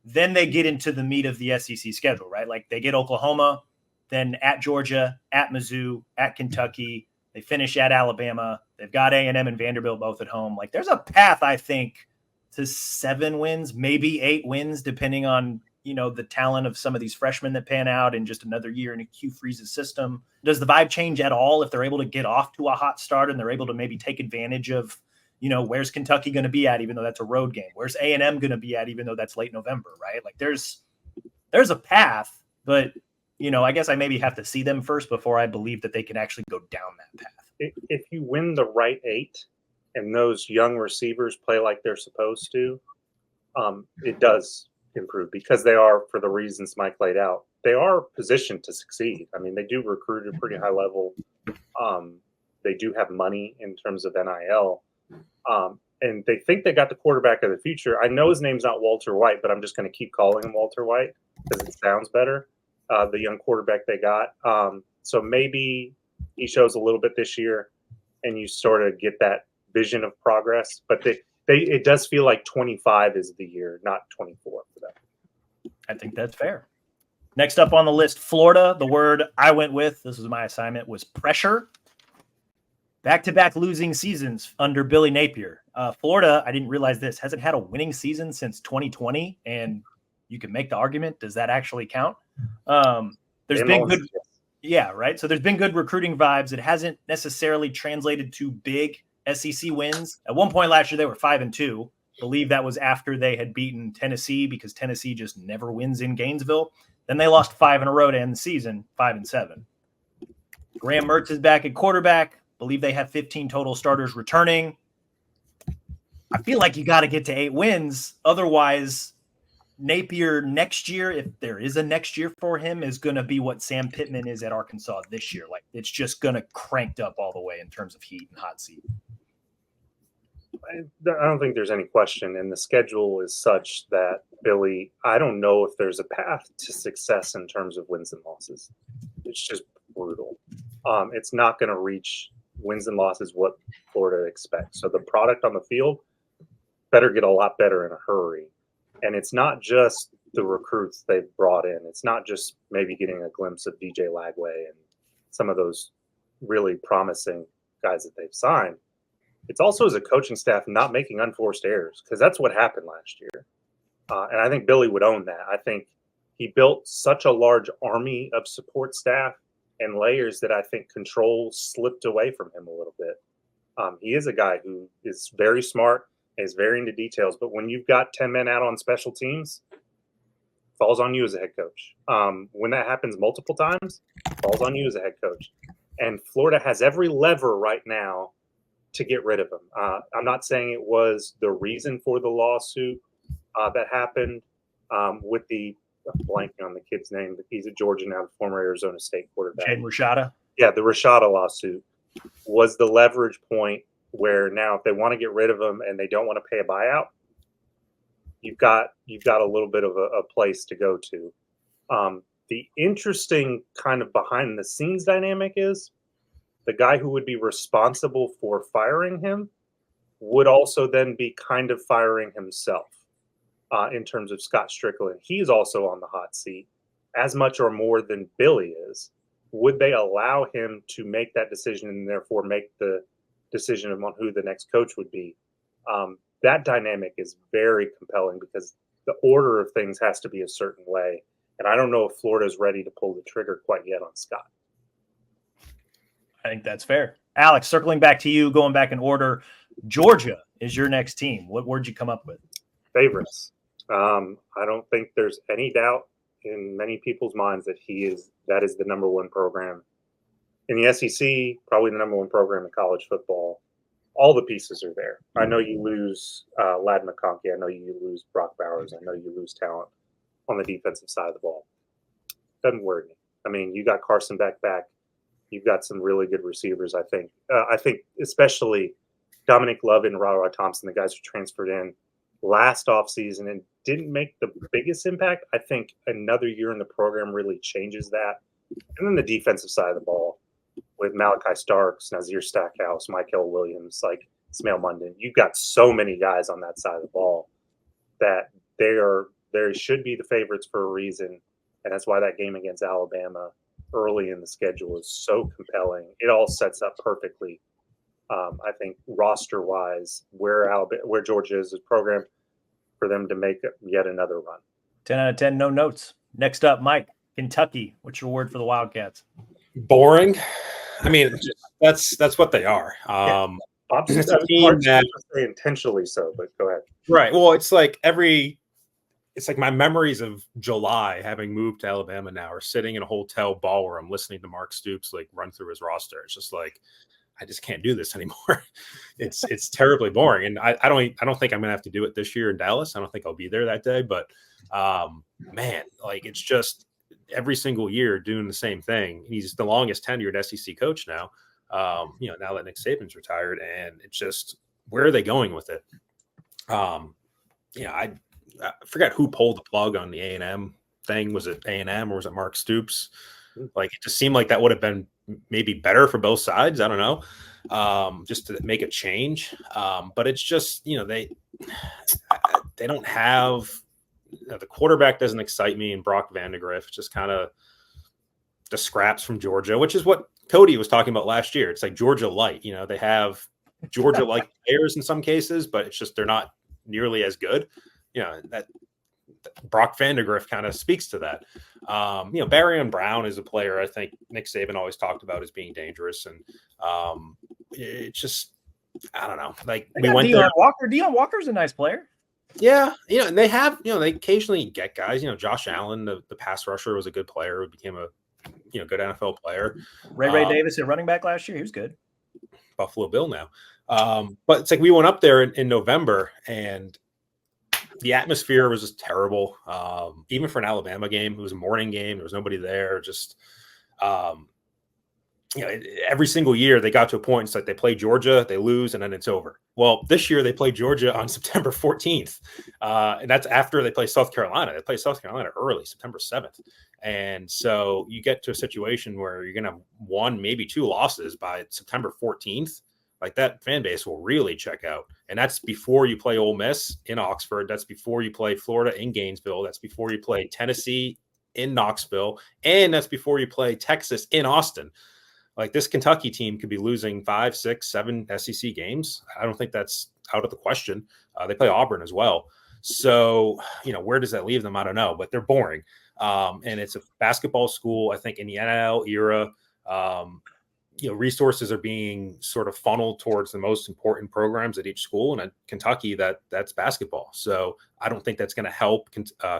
Then they get into the meat of the SEC schedule, right? Like they get Oklahoma, then at Georgia, at Mizzou, at Kentucky. They finish at Alabama. They've got A&M and Vanderbilt both at home. Like there's a path, I think, to 7 wins, maybe 8 wins, depending on the talent of some of these freshmen that pan out in just another year in a Hugh Freeze's system. Does the vibe change at all if they're able to get off to a hot start and they're able to maybe take advantage of, where's Kentucky going to be at, even though that's a road game? Where's A&M going to be at, even though that's late November, right? Like there's a path, but, I guess I maybe have to see them first before I believe that they can actually go down that path. If you win the right 8 and those young receivers play like they're supposed to, it does improve because they are, for the reasons Mike laid out, they are positioned to succeed. I mean, they do recruit at a pretty high level. They do have money in terms of NIL. And they think they got the quarterback of the future. I know his name's not Walter White, but I'm just going to keep calling him Walter White because it sounds better. The young quarterback they got. So maybe he shows a little bit this year and you sort of get that vision of progress. But it does feel like 25 is the year, not 24 for them. I think that's fair. Next up on the list, Florida. The word I went with, this was my assignment, was pressure. Back-to-back losing seasons under Billy Napier. Florida, I didn't realize this, hasn't had a winning season since 2020, and you can make the argument, does that actually count? There's been good, yeah, right? So there's been good recruiting vibes. It hasn't necessarily translated to big SEC wins. At one point last year, they were 5-2. Believe that was after they had beaten Tennessee because Tennessee just never wins in Gainesville. Then they lost 5 in a row to end the season, 5-7. Graham Mertz is back at quarterback. Believe they have 15 total starters returning. I feel like you got to get to 8 wins. Otherwise, Napier next year, if there is a next year for him, is going to be what Sam Pittman is at Arkansas this year. Like it's just going to cranked up all the way in terms of heat and hot seat. I don't think there's any question. And the schedule is such that Billy, I don't know if there's a path to success in terms of wins and losses. It's just brutal. It's not going to reach wins and losses what Florida expects. So the product on the field better get a lot better in a hurry. And it's not just the recruits they've brought in. It's not just maybe getting a glimpse of DJ Lagway and some of those really promising guys that they've signed. It's also as a coaching staff not making unforced errors because that's what happened last year. And I think Billy would own that. I think he built such a large army of support staff and layers that I think control slipped away from him a little bit. He is a guy who is very smart, is very into details, but when you've got 10 men out on special teams, falls on you as a head coach. When that happens multiple times, falls on you as a head coach. And Florida has every lever right now to get rid of him. I'm not saying it was the reason for the lawsuit that happened with the blanking on the kid's name, but he's a Georgia now, former Arizona State quarterback. Jaden Rashada? Yeah, the Rashada lawsuit was the leverage point where now if they want to get rid of him and they don't want to pay a buyout, you've got a little bit of a place to go to. The interesting kind of behind the scenes dynamic is the guy who would be responsible for firing him would also then be kind of firing himself in terms of Scott Strickland. He's also on the hot seat as much or more than Billy is. Would they allow him to make that decision and therefore make the decision on who the next coach would be? That dynamic is very compelling because the order of things has to be a certain way. And I don't know if Florida's ready to pull the trigger quite yet on Scott. I think that's fair. Alex, circling back to you, going back in order, Georgia is your next team. What word you come up with? Favorites. I don't think there's any doubt in many people's minds that that is the number one program in the SEC, probably the number one program in college football. All the pieces are there. I know you lose Ladd McConkey. I know you lose Brock Bowers. I know you lose talent on the defensive side of the ball. Doesn't worry me. I mean, you got Carson Beck back. You've got some really good receivers, I think. I think especially Dominic Love and Rara Thompson, the guys who transferred in last offseason and didn't make the biggest impact. I think another year in the program really changes that. And then the defensive side of the ball with Malachi Starks, Nazir Stackhouse, Michael Williams, like Smail Munden. You've got so many guys on that side of the ball that they should be the favorites for a reason. And that's why that game against Alabama early in the schedule is so compelling. It all sets up perfectly. I think roster-wise, where Georgia is programmed for them to make yet another run. 10 out of 10, no notes. Next up, Mike, Kentucky. What's your word for the Wildcats? Boring. I mean, that's what they are. It's a team that say intentionally so, but go ahead. Right. Well, it's like my memories of July having moved to Alabama now are sitting in a hotel ballroom listening to Mark Stoops like run through his roster. It's just like, I just can't do this anymore. It's terribly boring. And I don't think I'm gonna have to do it this year in Dallas. I don't think I'll be there that day, but man, like it's just every single year doing the same thing. He's the longest tenured SEC coach now. Now that Nick Saban's retired, and it's just, where are they going with it? I forget who pulled the plug on the A&M thing. Was it A&M or was it Mark Stoops? Like, it just seemed like that would have been maybe better for both sides. I don't know, just to make a change. But it's just, they don't have, the quarterback doesn't excite me, and Brock Vandegrift just kind of the scraps from Georgia, which is what Cody was talking about last year. It's like Georgia light. They have Georgia like players in some cases, but it's just they're not nearly as good. That Brock Vandegrift kind of speaks to that. Barry Brown is a player I think Nick Saban always talked about as being dangerous, and it's just, I don't know. Like, we went Deion Walker. Deion Walker's a nice player. Yeah, and they have, they occasionally get guys. Josh Allen, the pass rusher, was a good player who became a good NFL player. Ray Davis at running back last year, he was good. Buffalo Bill now. But it's like we went up there in November, and the atmosphere was just terrible. Even for an Alabama game, it was a morning game. There was nobody there. Just, every single year they got to a point. It's like they play Georgia, they lose, and then it's over. Well, this year they played Georgia on September 14th. And that's after they play South Carolina. They play South Carolina early, September 7th. And so you get to a situation where you're going to have one, maybe two losses by September 14th. Like, that fan base will really check out. And that's before you play Ole Miss in Oxford. That's before you play Florida in Gainesville. That's before you play Tennessee in Knoxville. And that's before you play Texas in Austin. Like, this Kentucky team could be losing 5, 6, 7 SEC games. I don't think that's out of the question. They play Auburn as well. So, where does that leave them? I don't know, but they're boring. And it's a basketball school. I think in the NIL era, resources are being sort of funneled towards the most important programs at each school. And at Kentucky, that's basketball. So I don't think that's going to help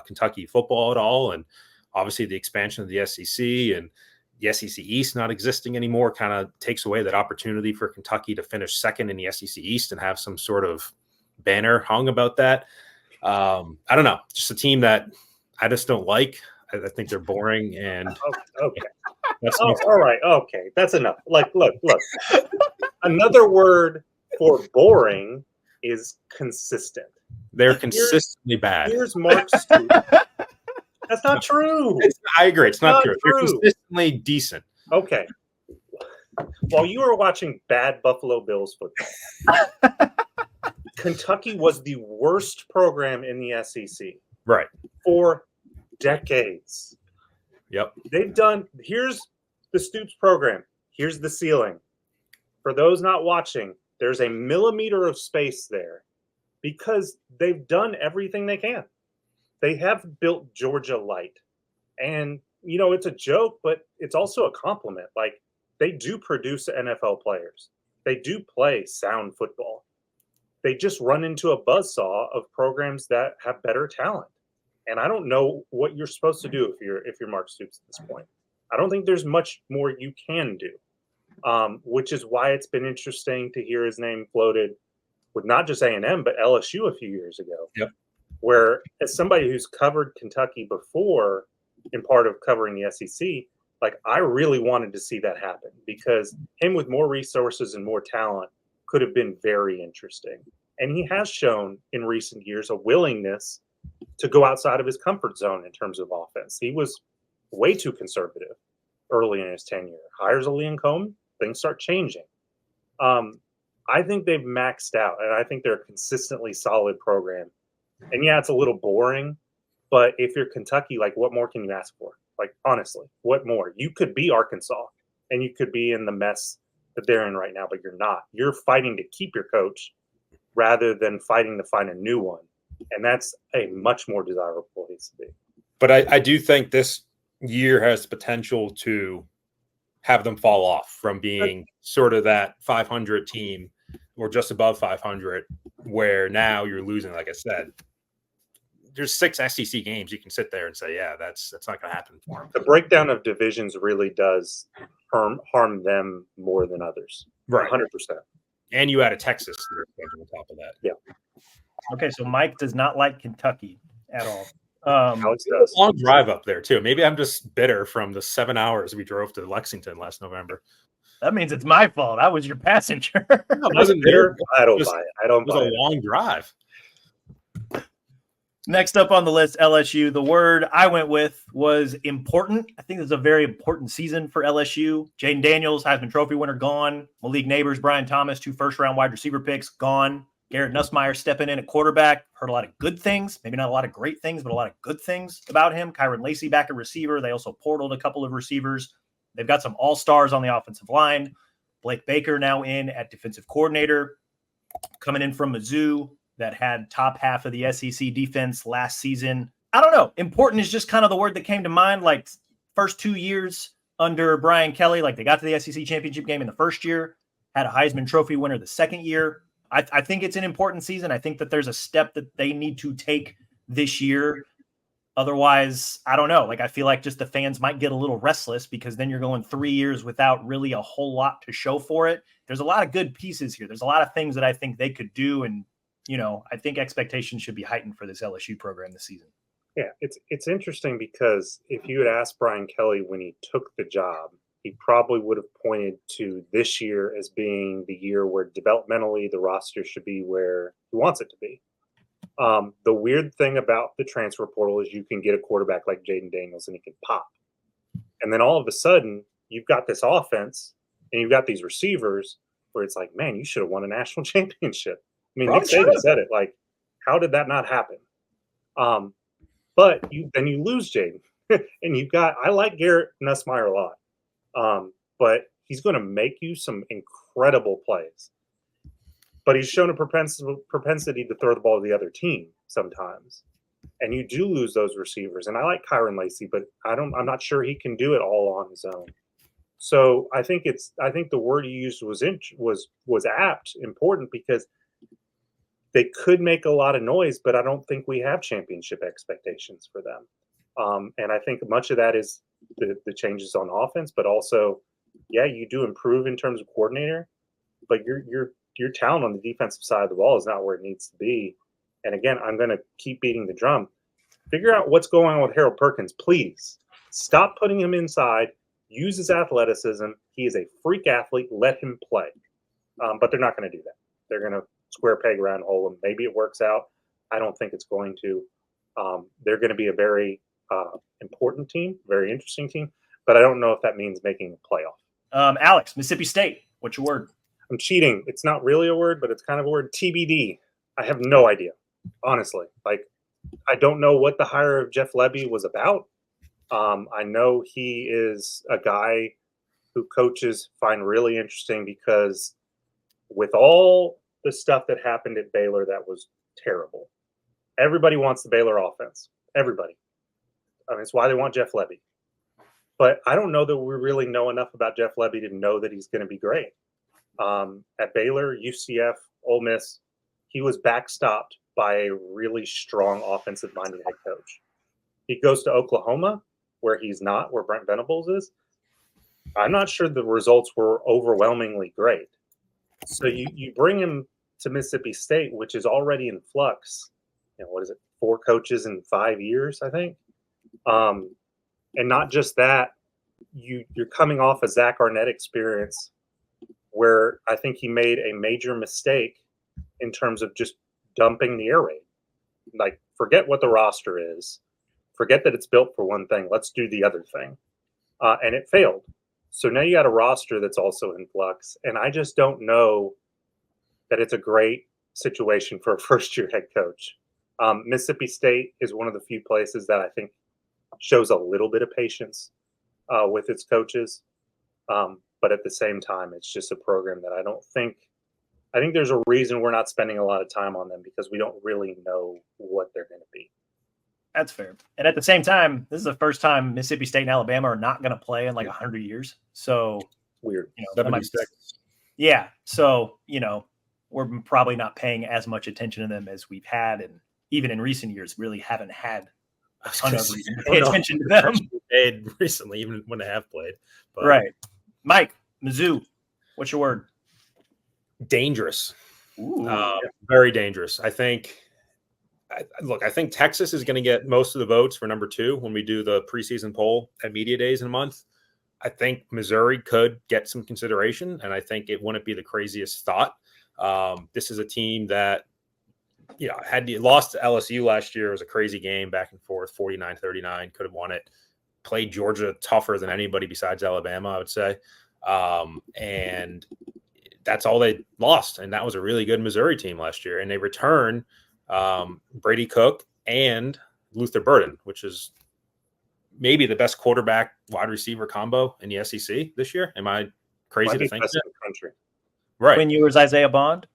Kentucky football at all. And obviously the expansion of the SEC and the SEC East not existing anymore kind of takes away that opportunity for Kentucky to finish second in the SEC East and have some sort of banner hung about that. I don't know. Just a team that I just don't like. I think they're boring. And okay. All right. Okay. That's enough. Like, look. Another word for boring is consistent. They're consistently bad. Here's Mark Stoops. That's not true. I agree. It's not true. They're consistently decent. Okay. While you were watching bad Buffalo Bills football, Kentucky was the worst program in the SEC Right. for decades. Yep. Here's the Stoops program. Here's the ceiling. For those not watching, there's a millimeter of space there because they've done everything they can. They have built Georgia light. And, it's a joke, but it's also a compliment. Like, they do produce NFL players. They do play sound football. They just run into a buzzsaw of programs that have better talent. And I don't know what you're supposed to do if you're Mark Stoops at this point. I don't think there's much more you can do, which is why it's been interesting to hear his name floated with not just A&M, but LSU a few years ago. Yep. Where, as somebody who's covered Kentucky before in part of covering the SEC, like, I really wanted to see that happen because him with more resources and more talent could have been very interesting. And he has shown in recent years a willingness to go outside of his comfort zone in terms of offense. He was way too conservative early in his tenure. Hires a Liam Cohen, things start changing. I think they've maxed out, and I think they're a consistently solid program. And yeah, it's a little boring, but if you're Kentucky, like, what more can you ask for? Like, honestly, what more? You could be Arkansas, and you could be in the mess that they're in right now, but you're not. You're fighting to keep your coach rather than fighting to find a new one. And that's a much more desirable place to be. But I do think this year has the potential to have them fall off from being sort of that 500 team or just above 500, where now you're losing, like I said. There's 6 SEC games. You can sit there and say, yeah, that's not going to happen for them. The breakdown of divisions really does harm them more than others. Right. 100%. And you add a Texas to their schedule on top of that. Yeah. Okay, so Mike does not like Kentucky at all. Alex does. Long drive up there, too. Maybe I'm just bitter from the 7 hours we drove to Lexington last November. That means it's my fault. I was your passenger. I wasn't bitter. I don't buy it. I don't buy it. It was a long drive. Next up on the list, LSU. The word I went with was important. I think this is a very important season for LSU. Jaden Daniels, Heisman Trophy winner, gone. Malik Neighbors, Brian Thomas, 2 first-round wide receiver picks, gone. Garrett Nussmeier stepping in at quarterback. Heard a lot of good things. Maybe not a lot of great things, but a lot of good things about him. Kyron Lacey back at receiver. They also portaled a couple of receivers. They've got some all-stars on the offensive line. Blake Baker now in at defensive coordinator. Coming in from Mizzou, that had top half of the SEC defense last season. I don't know. Important is just kind of the word that came to mind. Like, first 2 years under Brian Kelly, like, they got to the SEC championship game in the first year, had a Heisman Trophy winner the second year. I think it's an important season. I think that there's a step that they need to take this year. Otherwise, I don't know. Like, I feel like just the fans might get a little restless because then you're going 3 years without really a whole lot to show for it. There's a lot of good pieces here. There's a lot of things that I think they could do. And, I think expectations should be heightened for this LSU program this season. Yeah, it's interesting because if you had asked Brian Kelly when he took the job, he probably would have pointed to this year as being the year where developmentally the roster should be where he wants it to be. The weird thing about the transfer portal is you can get a quarterback like Jaden Daniels and he can pop. And then all of a sudden, you've got this offense and you've got these receivers where it's like, man, you should have won a national championship. I mean, Nick Saban said it. Like, how did that not happen? But then you lose Jaden. And I like Garrett Nussmeier a lot. But he's going to make you some incredible plays. But he's shown a propensity to throw the ball to the other team sometimes. And you do lose those receivers. And I like Kyron Lacey, but I'm not sure he can do it all on his own. So I think the word you used was apt, important, because they could make a lot of noise, but I don't think we have championship expectations for them. And I think much of that is the changes on offense, but also, yeah, you do improve in terms of coordinator, but your talent on the defensive side of the ball is not where it needs to be. And again, I'm going to keep beating the drum. Figure out what's going on with Harold Perkins, please. Stop putting him inside. Use his athleticism. He is a freak athlete. Let him play. But they're not going to do that. They're going to square peg round hole, and maybe it works out. I don't think it's going to. They're going to be a very important team, very interesting team, but I don't know if that means making a playoff. Alex, Mississippi State. What's your word? I'm cheating. It's not really a word, but it's kind of a word. TBD. I have no idea, honestly. Like, I don't know what the hire of Jeff Lebby was about. I know he is a guy who coaches find really interesting because with all the stuff that happened at Baylor that was terrible, everybody wants the Baylor offense. Everybody. I mean, it's why they want Jeff Lebby. But I don't know that we really know enough about Jeff Lebby to know that he's going to be great. At Baylor, UCF, Ole Miss, he was backstopped by a really strong offensive-minded head coach. He goes to Oklahoma, where he's not, where Brent Venables is. I'm not sure the results were overwhelmingly great. So you bring him to Mississippi State, which is already in flux. What is it, 4 coaches in 5 years, I think? And not just that, you're coming off a Zach Arnett experience where I think he made a major mistake in terms of just dumping the air raid. Like, forget what the roster is. Forget that it's built for one thing. Let's do the other thing. And it failed. So now you got a roster that's also in flux. And I just don't know that it's a great situation for a first-year head coach. Mississippi State is one of the few places that I think shows a little bit of patience with its coaches. But at the same time, it's just a program that I think there's a reason we're not spending a lot of time on them because we don't really know what they're going to be. That's fair. And at the same time, this is the first time Mississippi State and Alabama are not going to play in like 100 years. So weird. 76. Yeah. So, we're probably not paying as much attention to them as we've had. And even in recent years, really haven't had a ton of reason to pay attention to them. Played recently, even when they have played. But. Right. Mike, Mizzou, what's your word? Dangerous. Ooh, very dangerous. I think Texas is going to get most of the votes for number 2 when we do the preseason poll at Media Days in a month. I think Missouri could get some consideration, and I think it wouldn't be the craziest thought. This is a team that, had lost to LSU last year. It was a crazy game, back and forth, 49-39, could have won it. Played Georgia tougher than anybody besides Alabama, I would say. And that's all they lost. And that was a really good Missouri team last year. And they return Brady Cook and Luther Burden, which is maybe the best quarterback wide receiver combo in the SEC this year. Am I crazy to think that? In the country. Right. When you was Isaiah Bond?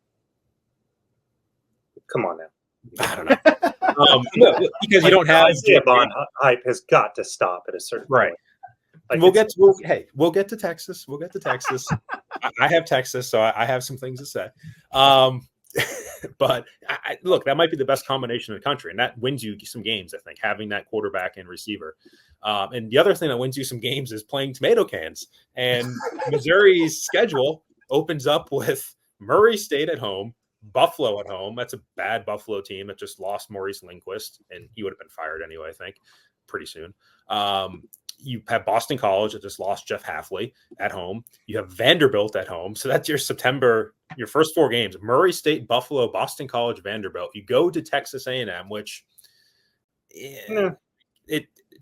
Come on now. I don't know. Because you don't have Isaiah Bond hype has got to stop at a certain right. point. Like we'll get to Texas. We'll get to Texas. I have Texas, so I have some things to say. But look, that might be the best combination in the country, and that wins you some games, I think, having that quarterback and receiver. And the other thing that wins you some games is playing tomato cans. And Missouri's schedule opens up with Murray State at home, Buffalo at home. That's a bad Buffalo team that just lost Maurice Lindquist, and he would have been fired anyway, I think, pretty soon. You have Boston College that just lost Jeff Hafley at home. You have Vanderbilt at home. So that's your September, your first 4 games: Murray State, Buffalo, Boston College, Vanderbilt. You go to Texas A&M, which the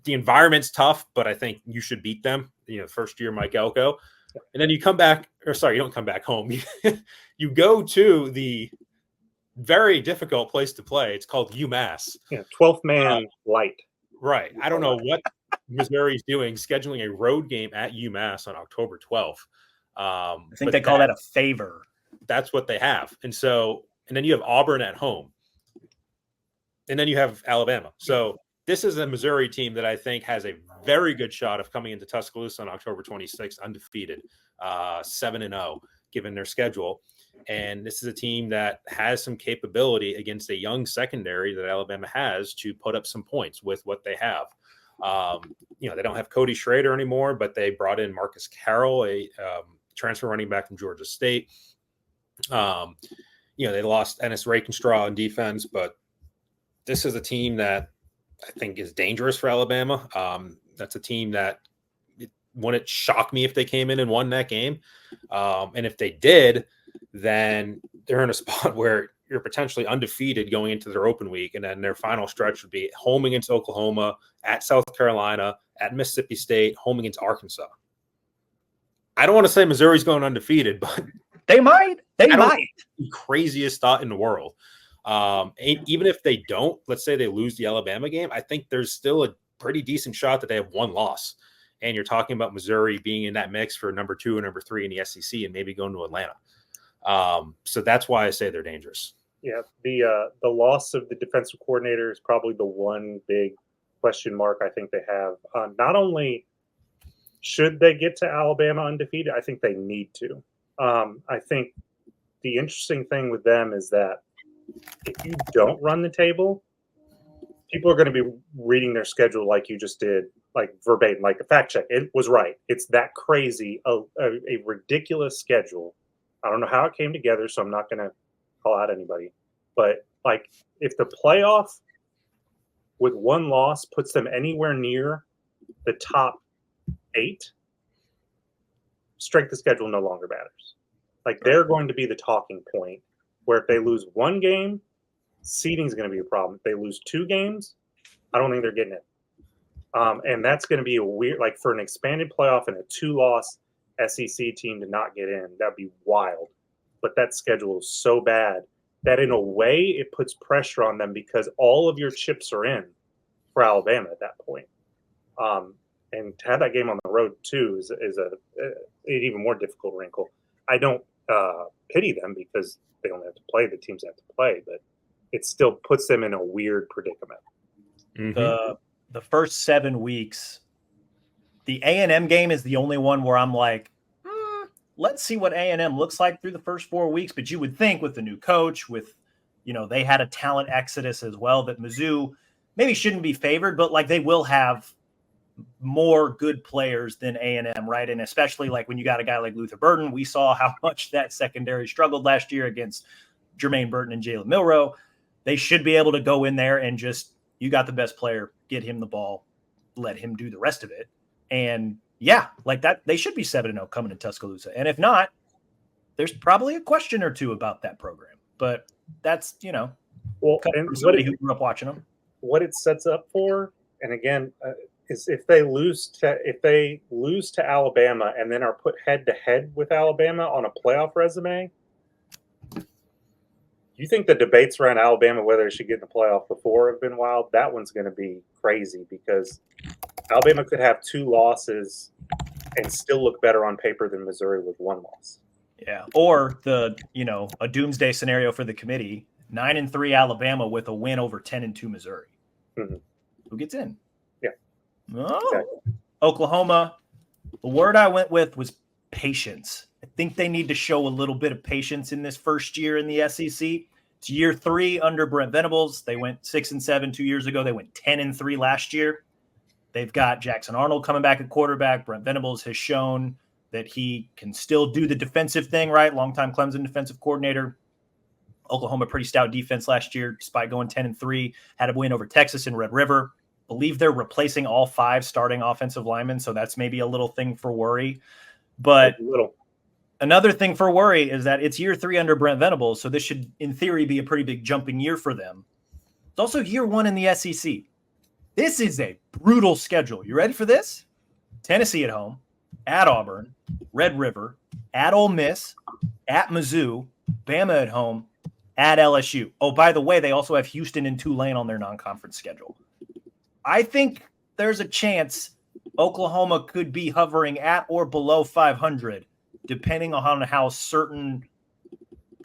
environment's tough, but I think you should beat them. First year Mike Elko. And then you come back, you don't come back home. You go to the very difficult place to play. It's called UMass. 12th man light. Right. I don't know what Missouri's doing, scheduling a road game at UMass on October 12th. I think they call that a favor. That's what they have. And then you have Auburn at home. And then you have Alabama. So this is a Missouri team that I think has a very good shot of coming into Tuscaloosa on October 26th, undefeated, 7-0, given their schedule. And this is a team that has some capability against a young secondary that Alabama has to put up some points with what they have. They don't have Cody Schrader anymore, but they brought in Marcus Carroll, a transfer running back from Georgia State. They lost Ennis Rakenstraw on defense, but this is a team that I think is dangerous for Alabama. That's a team that wouldn't shock me if they came in and won that game. And if they did, then they're in a spot where you're potentially undefeated going into their open week. And then their final stretch would be home against Oklahoma, at South Carolina, at Mississippi State, home against Arkansas. I don't want to say Missouri's going undefeated, but they might. They might. The craziest thought in the world. Even if they don't, let's say they lose the Alabama game, I think there's still a pretty decent shot that they have one loss. And you're talking about Missouri being in that mix for number 2 and number 3 in the SEC and maybe going to Atlanta. So that's why I say they're dangerous. Yeah, the loss of the defensive coordinator is probably the one big question mark I think they have. Not only should they get to Alabama undefeated, I think they need to. I think the interesting thing with them is that if you don't run the table, people are going to be reading their schedule like you just did, like verbatim, like a fact check. It was right. It's that crazy, a ridiculous schedule. I don't know how it came together, so I'm not going to call out anybody. But like, if the playoff with one loss puts them anywhere near the top 8, strength of schedule no longer matters. Like, they're going to be the talking point where if they lose one game, seeding is going to be a problem. If they lose 2 games, I don't think they're getting it. And that's going to be a weird, like, for an expanded playoff and a 2-loss SEC team to not get in, that'd be wild. But that schedule is so bad that in a way it puts pressure on them because all of your chips are in for Alabama at that point. And to have that game on the road too is an even more difficult wrinkle. I don't pity them because they only have to play the teams they have to play, but it still puts them in a weird predicament. Mm-hmm. The first 7 weeks, the A&M game is the only one where I'm like, let's see what A&M looks like through the first 4 weeks. But you would think with the new coach, with, they had a talent exodus as well, that Mizzou maybe shouldn't be favored, but like they will have more good players than A&M, right? And especially like when you got a guy like Luther Burden, we saw how much that secondary struggled last year against Jermaine Burton and Jalen Milroe. They should be able to go in there and just, you got the best player, get him the ball, let him do the rest of it. And yeah, like that, they should be 7-0 coming to Tuscaloosa. And if not, there's probably a question or two about that program. But that's, well, and somebody who grew up watching them. What it sets up for, and again, is if they lose to Alabama and then are put head to head with Alabama on a playoff resume, you think the debates around Alabama whether they should get in the playoff before have been wild? That one's going to be crazy because Alabama could have 2 losses and still look better on paper than Missouri with 1 loss. Yeah, or a doomsday scenario for the committee: 9-3 Alabama with a win over 10-2 Missouri. Mm-hmm. Who gets in? Yeah. Oh, exactly. Oklahoma. The word I went with was patience. I think they need to show a little bit of patience in this first year in the SEC. It's year 3 under Brent Venables. They went 6-7 2 years ago. They went 10-3 last year. They've got Jackson Arnold coming back at quarterback. Brent Venables has shown that he can still do the defensive thing, right? Longtime Clemson defensive coordinator. Oklahoma, pretty stout defense last year, despite going 10-3. Had a win over Texas in Red River. Believe they're replacing all 5 starting offensive linemen, so that's maybe a little thing for worry. But another thing for worry is that it's year 3 under Brent Venables, so this should, in theory, be a pretty big jumping year for them. It's also year 1 in the SEC. This is a brutal schedule. You ready for this? Tennessee at home, at Auburn, Red River, at Ole Miss, at Mizzou, Bama at home, at LSU. Oh, by the way, they also have Houston and Tulane on their non-conference schedule. I think there's a chance Oklahoma could be hovering at or below 500, depending on how certain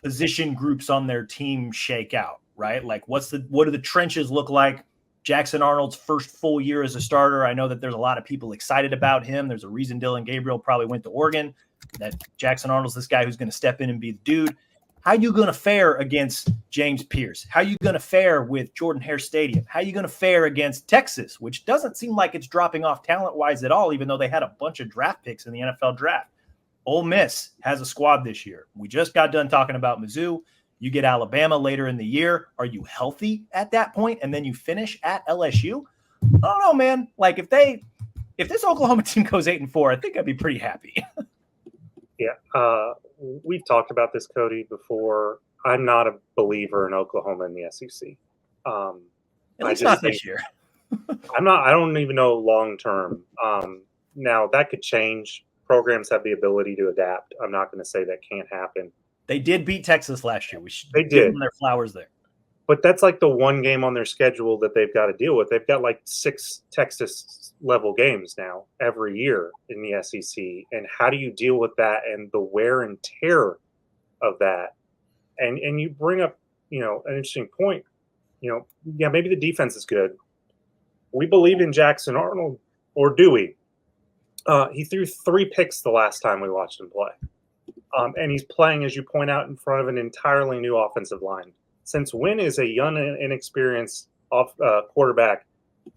position groups on their team shake out, right? Like what do the trenches look like? Jackson Arnold's first full year as a starter. I know that there's a lot of people excited about him. There's a reason Dylan Gabriel probably went to Oregon, that Jackson Arnold's this guy who's going to step in and be the dude. How you going to fare against James Pierce? How you going to fare with Jordan Hare Stadium? How you going to fare against Texas, which doesn't seem like it's dropping off talent-wise at all, even though they had a bunch of draft picks in the NFL draft. Ole Miss has a squad this year. We just got done talking about Mizzou. You get Alabama later in the year. Are you healthy at that point? And then you finish at LSU? Oh no, man. Like if this Oklahoma team goes 8-4, I think I'd be pretty happy. Yeah. We've talked about this, Cody, before. I'm not a believer in Oklahoma in the SEC. At least not this year. I don't even know long term. Now that could change programs have the ability to adapt. I'm not going to say that can't happen. They did beat Texas last year. We should They give did. them their flowers there. But that's like the one game on their schedule that they've got to deal with. They've got like 6 Texas level games now every year in the SEC. And how do you deal with that and the wear and tear of that? And you bring up, an interesting point. Maybe the defense is good. We believe in Jackson Arnold, or do we? He threw 3 picks the last time we watched him play. And he's playing, as you point out, in front of an entirely new offensive line. Since when is a young and inexperienced quarterback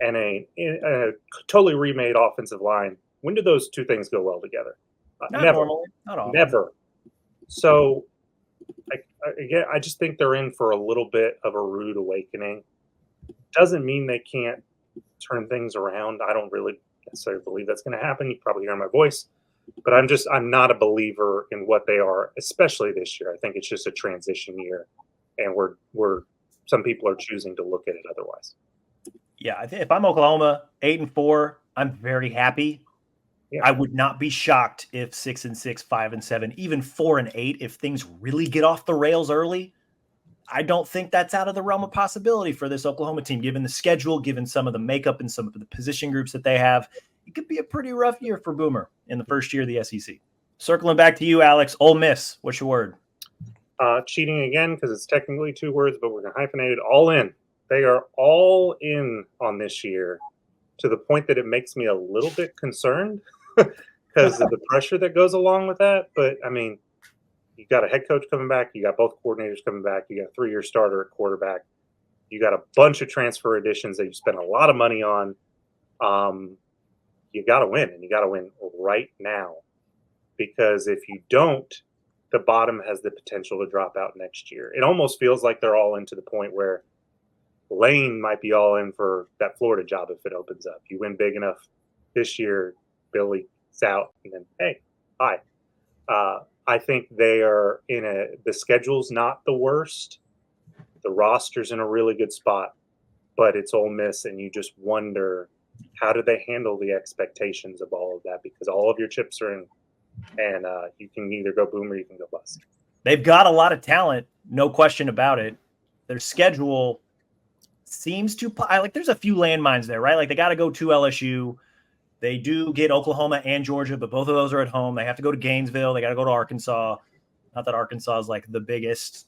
and a totally remade offensive line, when do those two things go well together? Never. Normally. Not often. Never. So, I just think they're in for a little bit of a rude awakening. Doesn't mean they can't turn things around. I don't really necessarily believe that's going to happen. You probably hear my voice. But I'm not a believer in what they are, especially this year. I think it's just a transition year. And we're some people are choosing to look at it otherwise. Yeah, I think if I'm Oklahoma, 8-4, I'm very happy. Yeah. I would not be shocked if 6-6, 5-7, even 4-8, if things really get off the rails early. I don't think that's out of the realm of possibility for this Oklahoma team, given the schedule, given some of the makeup and some of the position groups that they have. It could be a pretty rough year for Boomer in the first year of the SEC. Circling back to you, Alex, Ole Miss, what's your word? Cheating again because it's technically 2 words, but we're going to hyphenate it. All in. They are all in on this year to the point that it makes me a little bit concerned because of the pressure that goes along with that. But, I mean, you got a head coach coming back. You got both coordinators coming back. You got a 3-year starter at quarterback. You got a bunch of transfer additions that you spent a lot of money on. You got to win, and you got to win right now because if you don't, the bottom has the potential to drop out next year. It almost feels like they're all in to the point where Lane might be all in for that Florida job if it opens up. You win big enough this year, Billy's out, and then, hey, hi. I think they are the schedule's not the worst. The roster's in a really good spot, but it's Ole Miss, and you just wonder how do they handle the expectations of all of that because all of your chips are in. And you can either go boom or you can go bust. They've got a lot of talent, no question about it. Their schedule seems to there's a few landmines there, right? Like they got to go to LSU. They do get Oklahoma and Georgia, but both of those are at home. They have to go to Gainesville. They got to go to Arkansas. Not that Arkansas is like the biggest,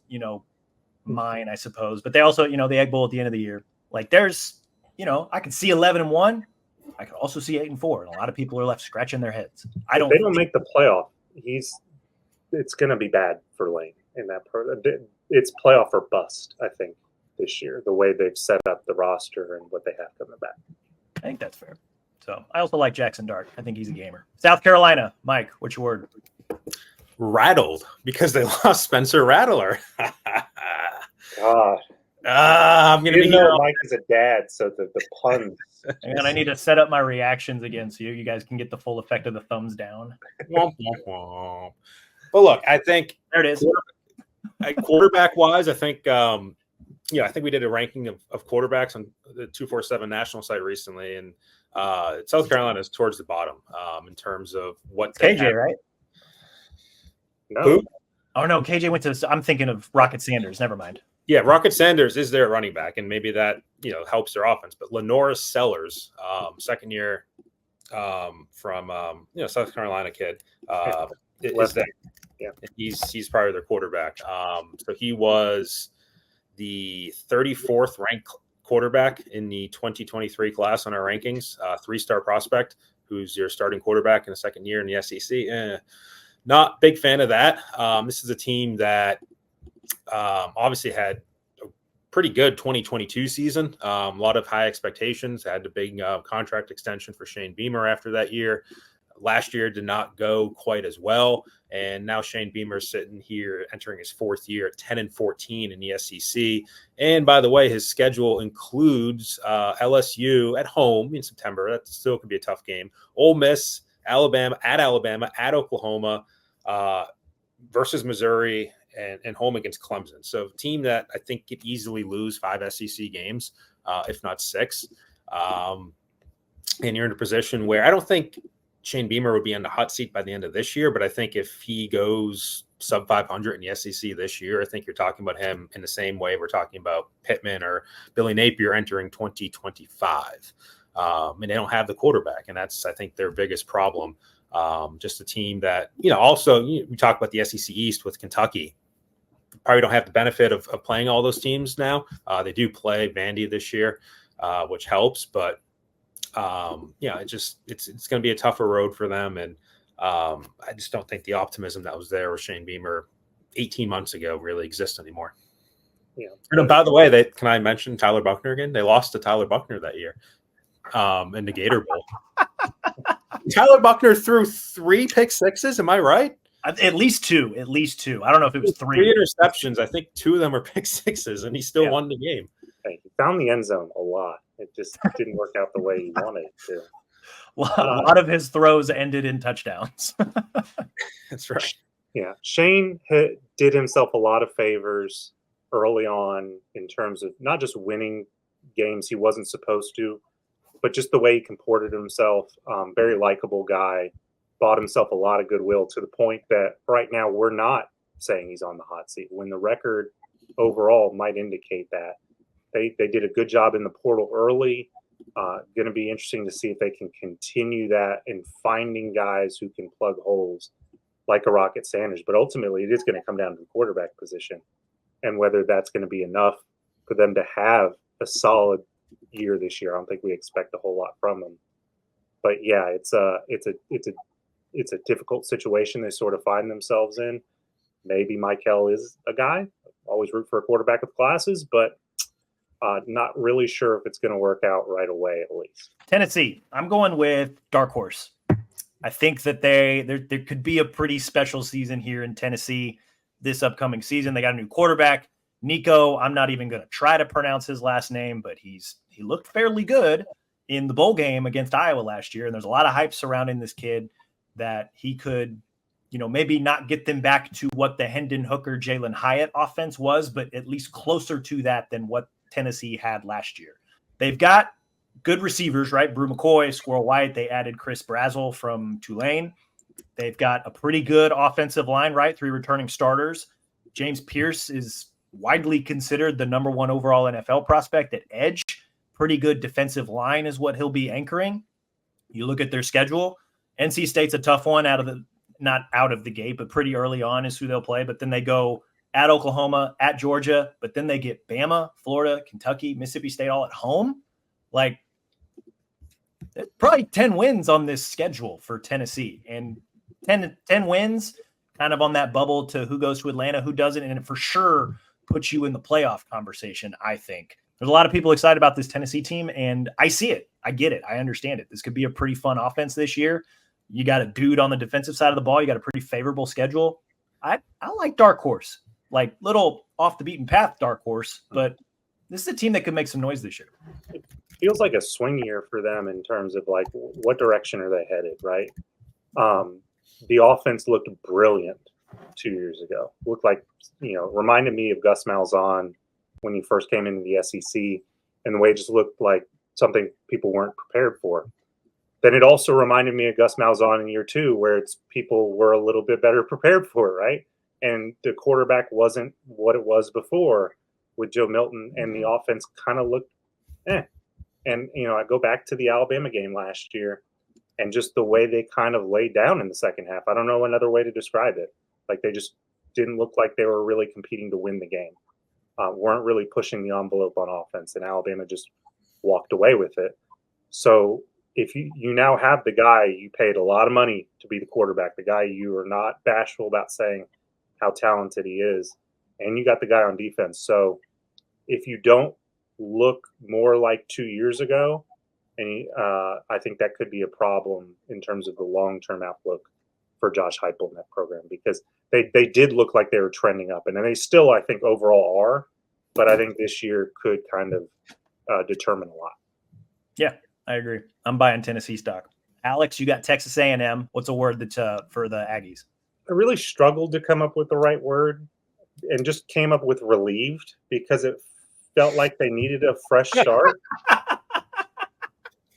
mine, I suppose. But they also, the Egg Bowl at the end of the year. Like there's, I could see 11-1. I could also see 8-4, and a lot of people are left scratching their heads. If they don't make the playoff, it's going to be bad for Lane in that part. It's playoff or bust, I think, this year. The way they've set up the roster and what they have coming back. I think that's fair. So I also like Jackson Dart. I think he's a gamer. South Carolina, Mike, what's your word? Rattled because they lost Spencer Rattler. God. I'm going to be here. Mike is a dad, so the puns. And I need to set up my reactions again so you guys can get the full effect of the thumbs down. But look, I think there it is. Quarterback-wise, I think I think we did a ranking of quarterbacks on the 247 national site recently, and South Carolina is towards the bottom in terms of what KJ, have. Right? No. Who? Oh no, KJ went to. I'm thinking of Rocket Sanders. Never mind. Yeah, Rocket Sanders is their running back, and maybe that helps their offense. But Lenoris Sellers, second year from South Carolina kid, is that? Yeah, he's probably their quarterback. So he was the 34th ranked quarterback in the 2023 class on our rankings. 3-star prospect, who's your starting quarterback in the second year in the SEC. Not big fan of that. This is a team that obviously had a pretty good 2022 season. A lot of high expectations. Had a big contract extension for Shane Beamer after that year. Last year did not go quite as well. And now Shane Beamer is sitting here entering his 4th year at 10-14 in the SEC. And by the way, his schedule includes LSU at home in September. That still could be a tough game. Ole Miss, Alabama, at Oklahoma, versus Missouri, and home against Clemson. So a team that I think could easily lose 5 SEC games, if not 6. And you're in a position where I don't think Shane Beamer would be on the hot seat by the end of this year. But I think if he goes sub 500 in the SEC this year, I think you're talking about him in the same way we're talking about Pittman or Billy Napier entering 2025. And they don't have the quarterback. And that's, I think, their biggest problem. Just a team that, also we talk about the SEC East with Kentucky. Probably don't have the benefit of playing all those teams now. They do play Vandy this year, which helps. But, it's going to be a tougher road for them. And I just don't think the optimism that was there with Shane Beamer 18 months ago really exists anymore. Yeah. And by the way, can I mention Tyler Buchner again? They lost to Tyler Buchner that year in the Gator Bowl. Tyler Buchner threw 3 pick sixes. Am I right? At least two. I don't know if it was 3. 3 interceptions. I think 2 of them were pick sixes, and he still won the game. He found the end zone a lot. It just didn't work out the way he wanted it to. A lot of his throws ended in touchdowns. That's right. Yeah. Shane did himself a lot of favors early on in terms of not just winning games he wasn't supposed to, but just the way he comported himself. Very likable guy, bought himself a lot of goodwill to the point that right now we're not saying he's on the hot seat when the record overall might indicate that. They did a good job in the portal early. Going to be interesting to see if they can continue that in finding guys who can plug holes like a Rocket Sanders. But ultimately, it is going to come down to the quarterback position and whether that's going to be enough for them to have a solid year this year. I don't think we expect a whole lot from them. But yeah, it's a difficult situation they sort of find themselves in. Maybe Michael is a guy. Always root for a quarterback with glasses, but not really sure if it's going to work out right away, at least. Tennessee, I'm going with Darkhorse. I think that there could be a pretty special season here in Tennessee this upcoming season. They got a new quarterback, Nico. I'm not even going to try to pronounce his last name, but he looked fairly good in the bowl game against Iowa last year. And there's a lot of hype surrounding this kid that he could, maybe not get them back to what the Hendon Hooker, Jalen Hyatt offense was, but at least closer to that than what Tennessee had last year. They've got good receivers, right? Brew McCoy, Squirrel White. They added Chris Brazzell from Tulane. They've got a pretty good offensive line, right? 3 returning starters. James Pierce is widely considered the number 1 overall NFL prospect at edge. Pretty good defensive line is what he'll be anchoring. You look at their schedule. NC State's a tough one not out of the gate, but pretty early on is who they'll play. But then they go at Oklahoma, at Georgia, but then they get Bama, Florida, Kentucky, Mississippi State all at home. Like, probably 10 wins on this schedule for Tennessee. And 10 wins kind of on that bubble to who goes to Atlanta, who doesn't, and it for sure puts you in the playoff conversation, I think. There's a lot of people excited about this Tennessee team, and I see it. I get it. I understand it. This could be a pretty fun offense this year. You got a dude on the defensive side of the ball. You got a pretty favorable schedule. I like Darkhorse, like little off the beaten path Darkhorse, but this is a team that could make some noise this year. It feels like a swing year for them in terms of like what direction are they headed, right? The offense looked brilliant 2 years ago. Looked like, reminded me of Gus Malzahn when he first came into the SEC, and the way it just looked like something people weren't prepared for. Then it also reminded me of Gus Malzahn in year 2, where people were a little bit better prepared for it, right? And the quarterback wasn't what it was before with Joe Milton, and the offense kind of looked And, I go back to the Alabama game last year and just the way they kind of laid down in the second half. I don't know another way to describe it. Like, they just didn't look like they were really competing to win the game. Weren't really pushing the envelope on offense, and Alabama just walked away with it. So if you now have the guy you paid a lot of money to be the quarterback, the guy you are not bashful about saying how talented he is, and you got the guy on defense. So if you don't look more like 2 years ago, and I think that could be a problem in terms of the long-term outlook for Josh Heupel in that program, because they did look like they were trending up, and they still, I think, overall are, but I think this year could kind of determine a lot. Yeah, I agree. I'm buying Tennessee stock. Alex, you got Texas A&M. What's a word that for the Aggies? I really struggled to come up with the right word and just came up with relieved, because it felt like they needed a fresh start.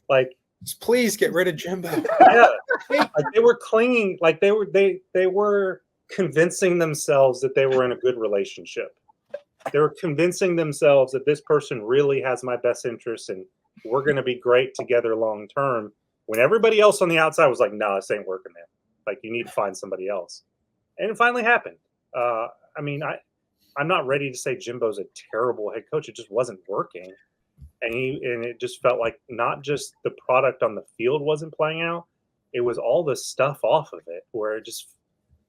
Like, Just please get rid of Jimbo. Yeah, like they were clinging, like they were convincing themselves that they were in a good relationship. They were convincing themselves that this person really has my best interest and we're going to be great together long term. When everybody else on the outside was like, "No, this ain't working, man. Like you need to find somebody else," and it finally happened. I mean, I'm not ready to say Jimbo's a terrible head coach. It just wasn't working. And it just felt like not just the product on the field wasn't playing out, it was all the stuff off of it where it just,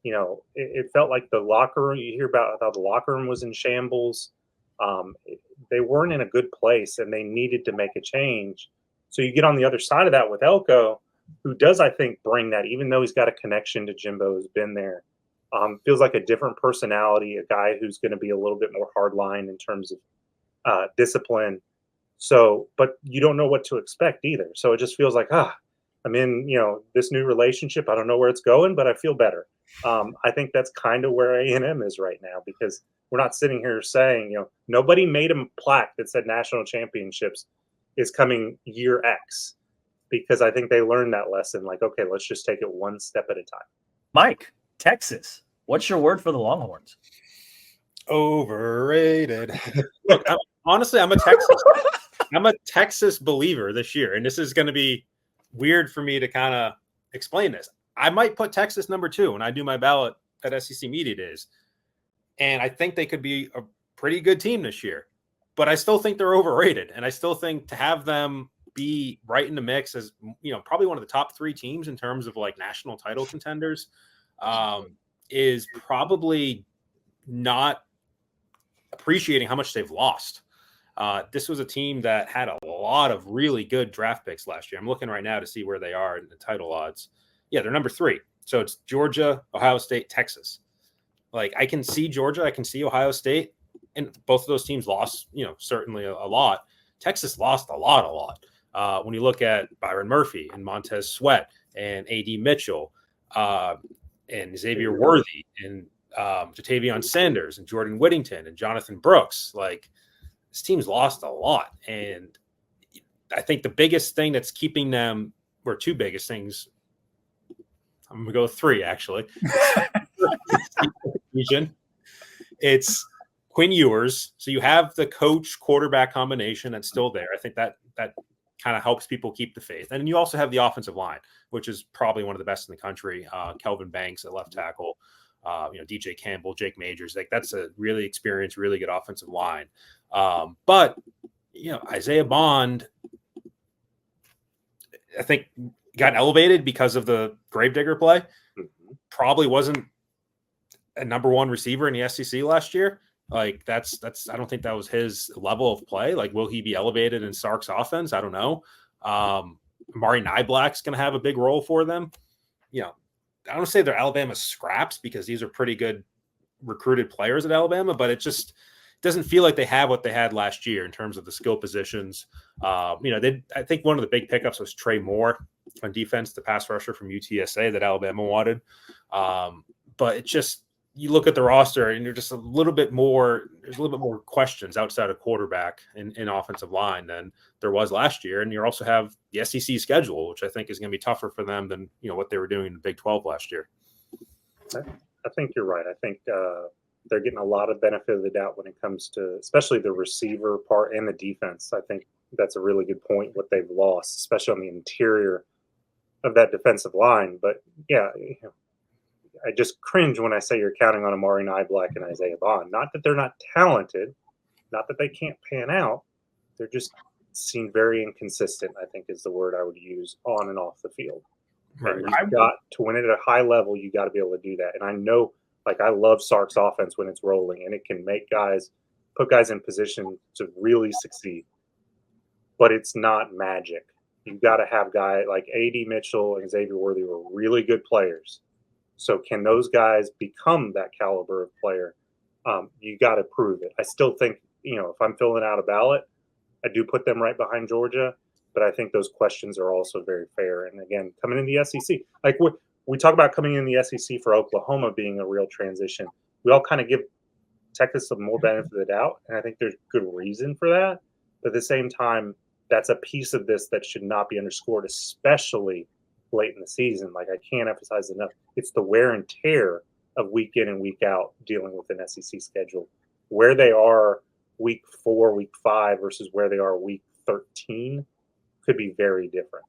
it felt like the locker room. You hear about how the locker room was in shambles. They weren't in a good place, and they needed to make a change. So you get on the other side of that with Elko, who does, I think, bring that. Even though he's got a connection to Jimbo, who's been there, feels like a different personality, a guy who's going to be a little bit more hardline in terms of discipline. So, but you don't know what to expect either. So it just feels like, I'm in, this new relationship. I don't know where it's going, but I feel better. I think that's kind of where A&M is right now, because we're not sitting here saying, nobody made a plaque that said national championships is coming year X, because I think they learned that lesson. Like, okay, let's just take it one step at a time. Mike, Texas. What's your word for the Longhorns? Overrated. Look, honestly, I'm a Texas believer this year, and this is going to be weird for me to kind of explain this. I might put Texas number 2 when I do my ballot at SEC Media Days, and I think they could be a pretty good team this year, but I still think they're overrated, and I still think to have them be right in the mix as, probably one of the top 3 teams in terms of like national title contenders is probably not appreciating how much they've lost. This was a team that had a lot of really good draft picks last year. I'm looking right now to see where they are in the title odds. Yeah, they're number 3. So it's Georgia, Ohio State, Texas. Like I can see Georgia, I can see Ohio State, and both of those teams lost, certainly a lot. Texas lost a lot. When you look at Byron Murphy and Montez Sweat and A.D. Mitchell and Xavier Worthy and Jatavion Sanders and Jordan Whittington and Jonathan Brooks, like this team's lost a lot. And I think the biggest thing that's keeping them, or 2 biggest things, I'm going to go 3 actually. It's Quinn Ewers. So you have the coach quarterback combination that's still there. I think that kind of helps people keep the faith. And you also have the offensive line, which is probably one of the best in the country. Kelvin Banks at left tackle, DJ Campbell, Jake Majors. Like that's a really experienced, really good offensive line. But Isaiah Bond, I think got elevated because of the Gravedigger play. Probably wasn't a number 1 receiver in the SEC last year. Like that's I don't think that was his level of play. Like, will he be elevated in Sark's offense? I don't know. Amari Niblack's going to have a big role for them. I don't say they're Alabama scraps because these are pretty good recruited players at Alabama, but it just doesn't feel like they have what they had last year in terms of the skill positions. I think one of the big pickups was Trey Moore on defense, the pass rusher from UTSA that Alabama wanted. But it just, you look at the roster and you're just there's a little bit more questions outside of quarterback in offensive line than there was last year. And you also have the SEC schedule, which I think is going to be tougher for them than, what they were doing in the Big 12 last year. I think you're right. I think they're getting a lot of benefit of the doubt when it comes to especially the receiver part and the defense. I think that's a really good point, what they've lost, especially on the interior of that defensive line. But yeah, I just cringe when I say you're counting on Amari Niblack and Isaiah Bond. Not that they're not talented, not that they can't pan out. They're just seem very inconsistent, I think is the word I would use, on and off the field. Right. And you've got to win it at a high level. You got to be able to do that. And I know, I love Sark's offense when it's rolling, and it can make put guys in position to really succeed. But it's not magic. You've got to have guys like A.D. Mitchell and Xavier Worthy were really good players. So can those guys become that caliber of player? You got to prove it. I still think, if I'm filling out a ballot, I do put them right behind Georgia, but I think those questions are also very fair. And again, coming in the SEC, like we talk about coming in the SEC for Oklahoma being a real transition. We all kind of give Texas some more benefit of the doubt, and I think there's good reason for that. But at the same time, that's a piece of this that should not be underscored, especially late in the season. Like, I can't emphasize enough. It's the wear and tear of week in and week out dealing with an SEC schedule. Where they are week 4, week 5 versus where they are week 13 could be very different.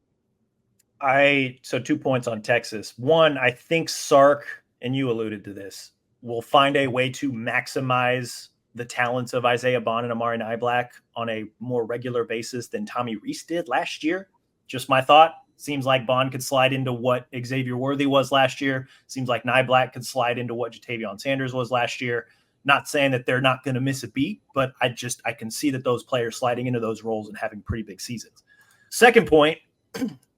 So 2 points on Texas. One, I think Sark, and you alluded to this, will find a way to maximize the talents of Isaiah Bond and Amari Niblack on a more regular basis than Tommy Rees did last year. Just my thought. Seems like Bond could slide into what Xavier Worthy was last year. Seems like Niblack could slide into what Jatavion Sanders was last year. Not saying that they're not going to miss a beat, but I can see that those players sliding into those roles and having pretty big seasons. Second point,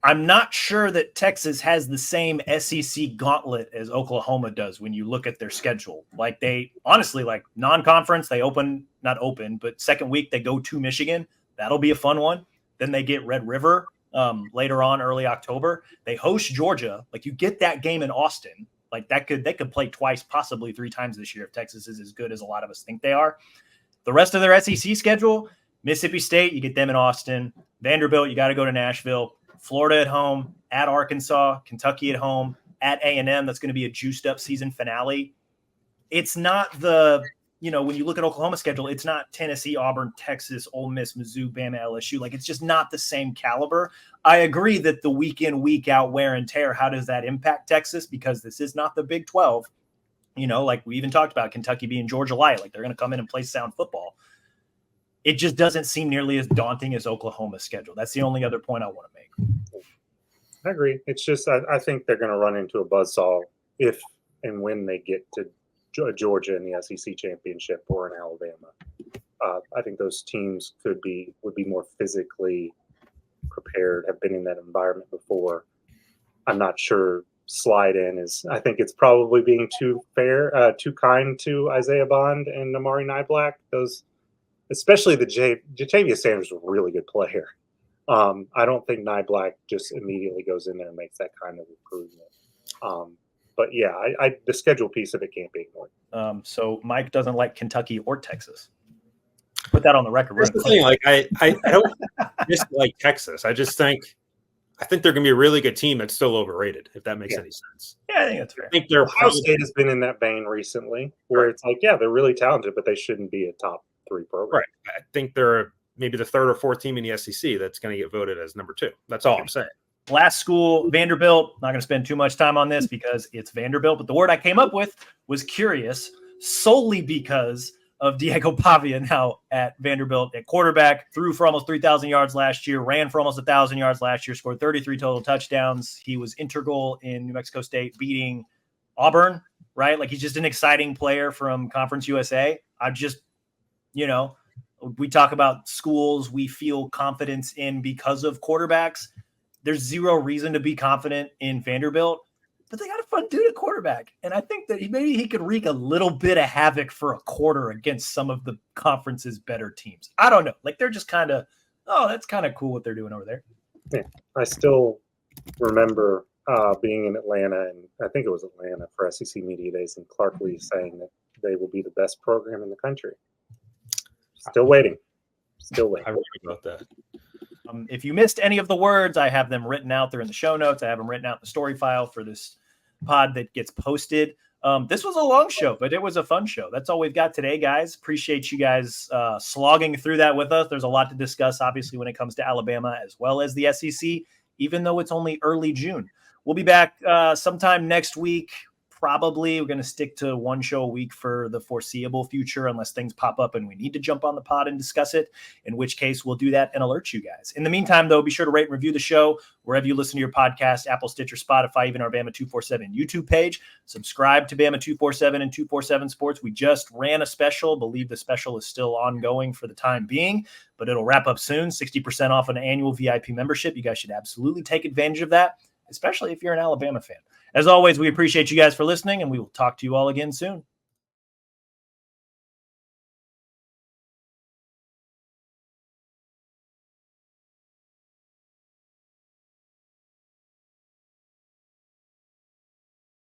I'm not sure that Texas has the same SEC gauntlet as Oklahoma does when you look at their schedule. Like, they honestly, like, non-conference, they not open, but second week they go to Michigan. That'll be a fun one. Then they get Red River later on, early October. They host Georgia. Like, you get that game in Austin. Like, they could play twice, possibly 3 times this year if Texas is as good as a lot of us think they are. The rest of their SEC schedule, Mississippi State, you get them in Austin. Vanderbilt, you got to go to Nashville. Florida at home, at Arkansas, Kentucky at home, at A&M. That's going to be a juiced-up season finale. It's not when you look at Oklahoma's schedule, it's not Tennessee, Auburn, Texas, Ole Miss, Mizzou, Bama, LSU. Like, it's just not the same caliber. I agree that the week in, week out wear and tear, how does that impact Texas? Because this is not the Big 12. Like we even talked about Kentucky being Georgia light. Like, they're going to come in and play sound football. It just doesn't seem nearly as daunting as Oklahoma's schedule. That's the only other point I want to make. I agree. It's just I think they're going to run into a buzzsaw if and when they get to Georgia in the SEC championship or in Alabama. I think those teams would be more physically prepared, have been in that environment before. I'm not sure slide in is. I think it's probably being too kind to Isaiah Bond and Amari Niblack. Those, especially the Jatavion Sanders, is a really good player. I don't think Niblack just immediately goes in there and makes that kind of improvement. But yeah, the schedule piece of it can't be ignored. So Mike doesn't like Kentucky or Texas. Put that on the record. That's the thing. Like, I don't dislike Texas. I think they're going to be a really good team that's still overrated, if that makes any sense. Yeah, I think that's fair. I think Ohio State has been in that vein recently, where it's like, yeah, they're really talented, but they shouldn't be a top 3 program. Right. I think they're maybe the 3rd or 4th team in the SEC that's going to get voted as number 2. That's all I'm saying. Last school, Vanderbilt. Not going to spend too much time on this because it's Vanderbilt, but the word I came up with was curious, solely because of Diego Pavia now at Vanderbilt at quarterback. Threw for almost 3,000 yards last year, ran for almost 1,000 yards last year, scored 33 total touchdowns. He was integral in New Mexico State beating Auburn, right? Like, he's just an exciting player from Conference USA. We talk about schools we feel confidence in because of quarterbacks. There's zero reason to be confident in Vanderbilt, but they got a fun dude at quarterback. And I think that maybe he could wreak a little bit of havoc for a quarter against some of the conference's better teams. I don't know. Like, they're just kind of, that's kind of cool what they're doing over there. Yeah. I still remember being in Atlanta, and I think it was Atlanta for SEC Media Days, and Clark Lee saying that they will be the best program in the country. Still waiting. I read about that. If you missed any of the words, I have them written out. They're in the show notes. I have them written out in the story file for this pod that gets posted. This was a long show, but it was a fun show. That's all we've got today, guys. Appreciate you guys slogging through that with us. There's a lot to discuss, obviously, when it comes to Alabama as well as the SEC, even though it's only early June. We'll be back sometime next week. Probably we're going to stick to 1 show a week for the foreseeable future, unless things pop up and we need to jump on the pod and discuss it, in which case we'll do that and alert you guys. In the meantime, though, be sure to rate and review the show wherever you listen to your podcast, Apple, Stitcher, Spotify, even our Bama 247 YouTube page. Subscribe to Bama 247 and 247 Sports. We just ran a special. Believe the special is still ongoing for the time being, but it'll wrap up soon. 60% off an annual VIP membership. You guys should absolutely take advantage of that, especially if you're an Alabama fan. As always, we appreciate you guys for listening, and we will talk to you all again soon.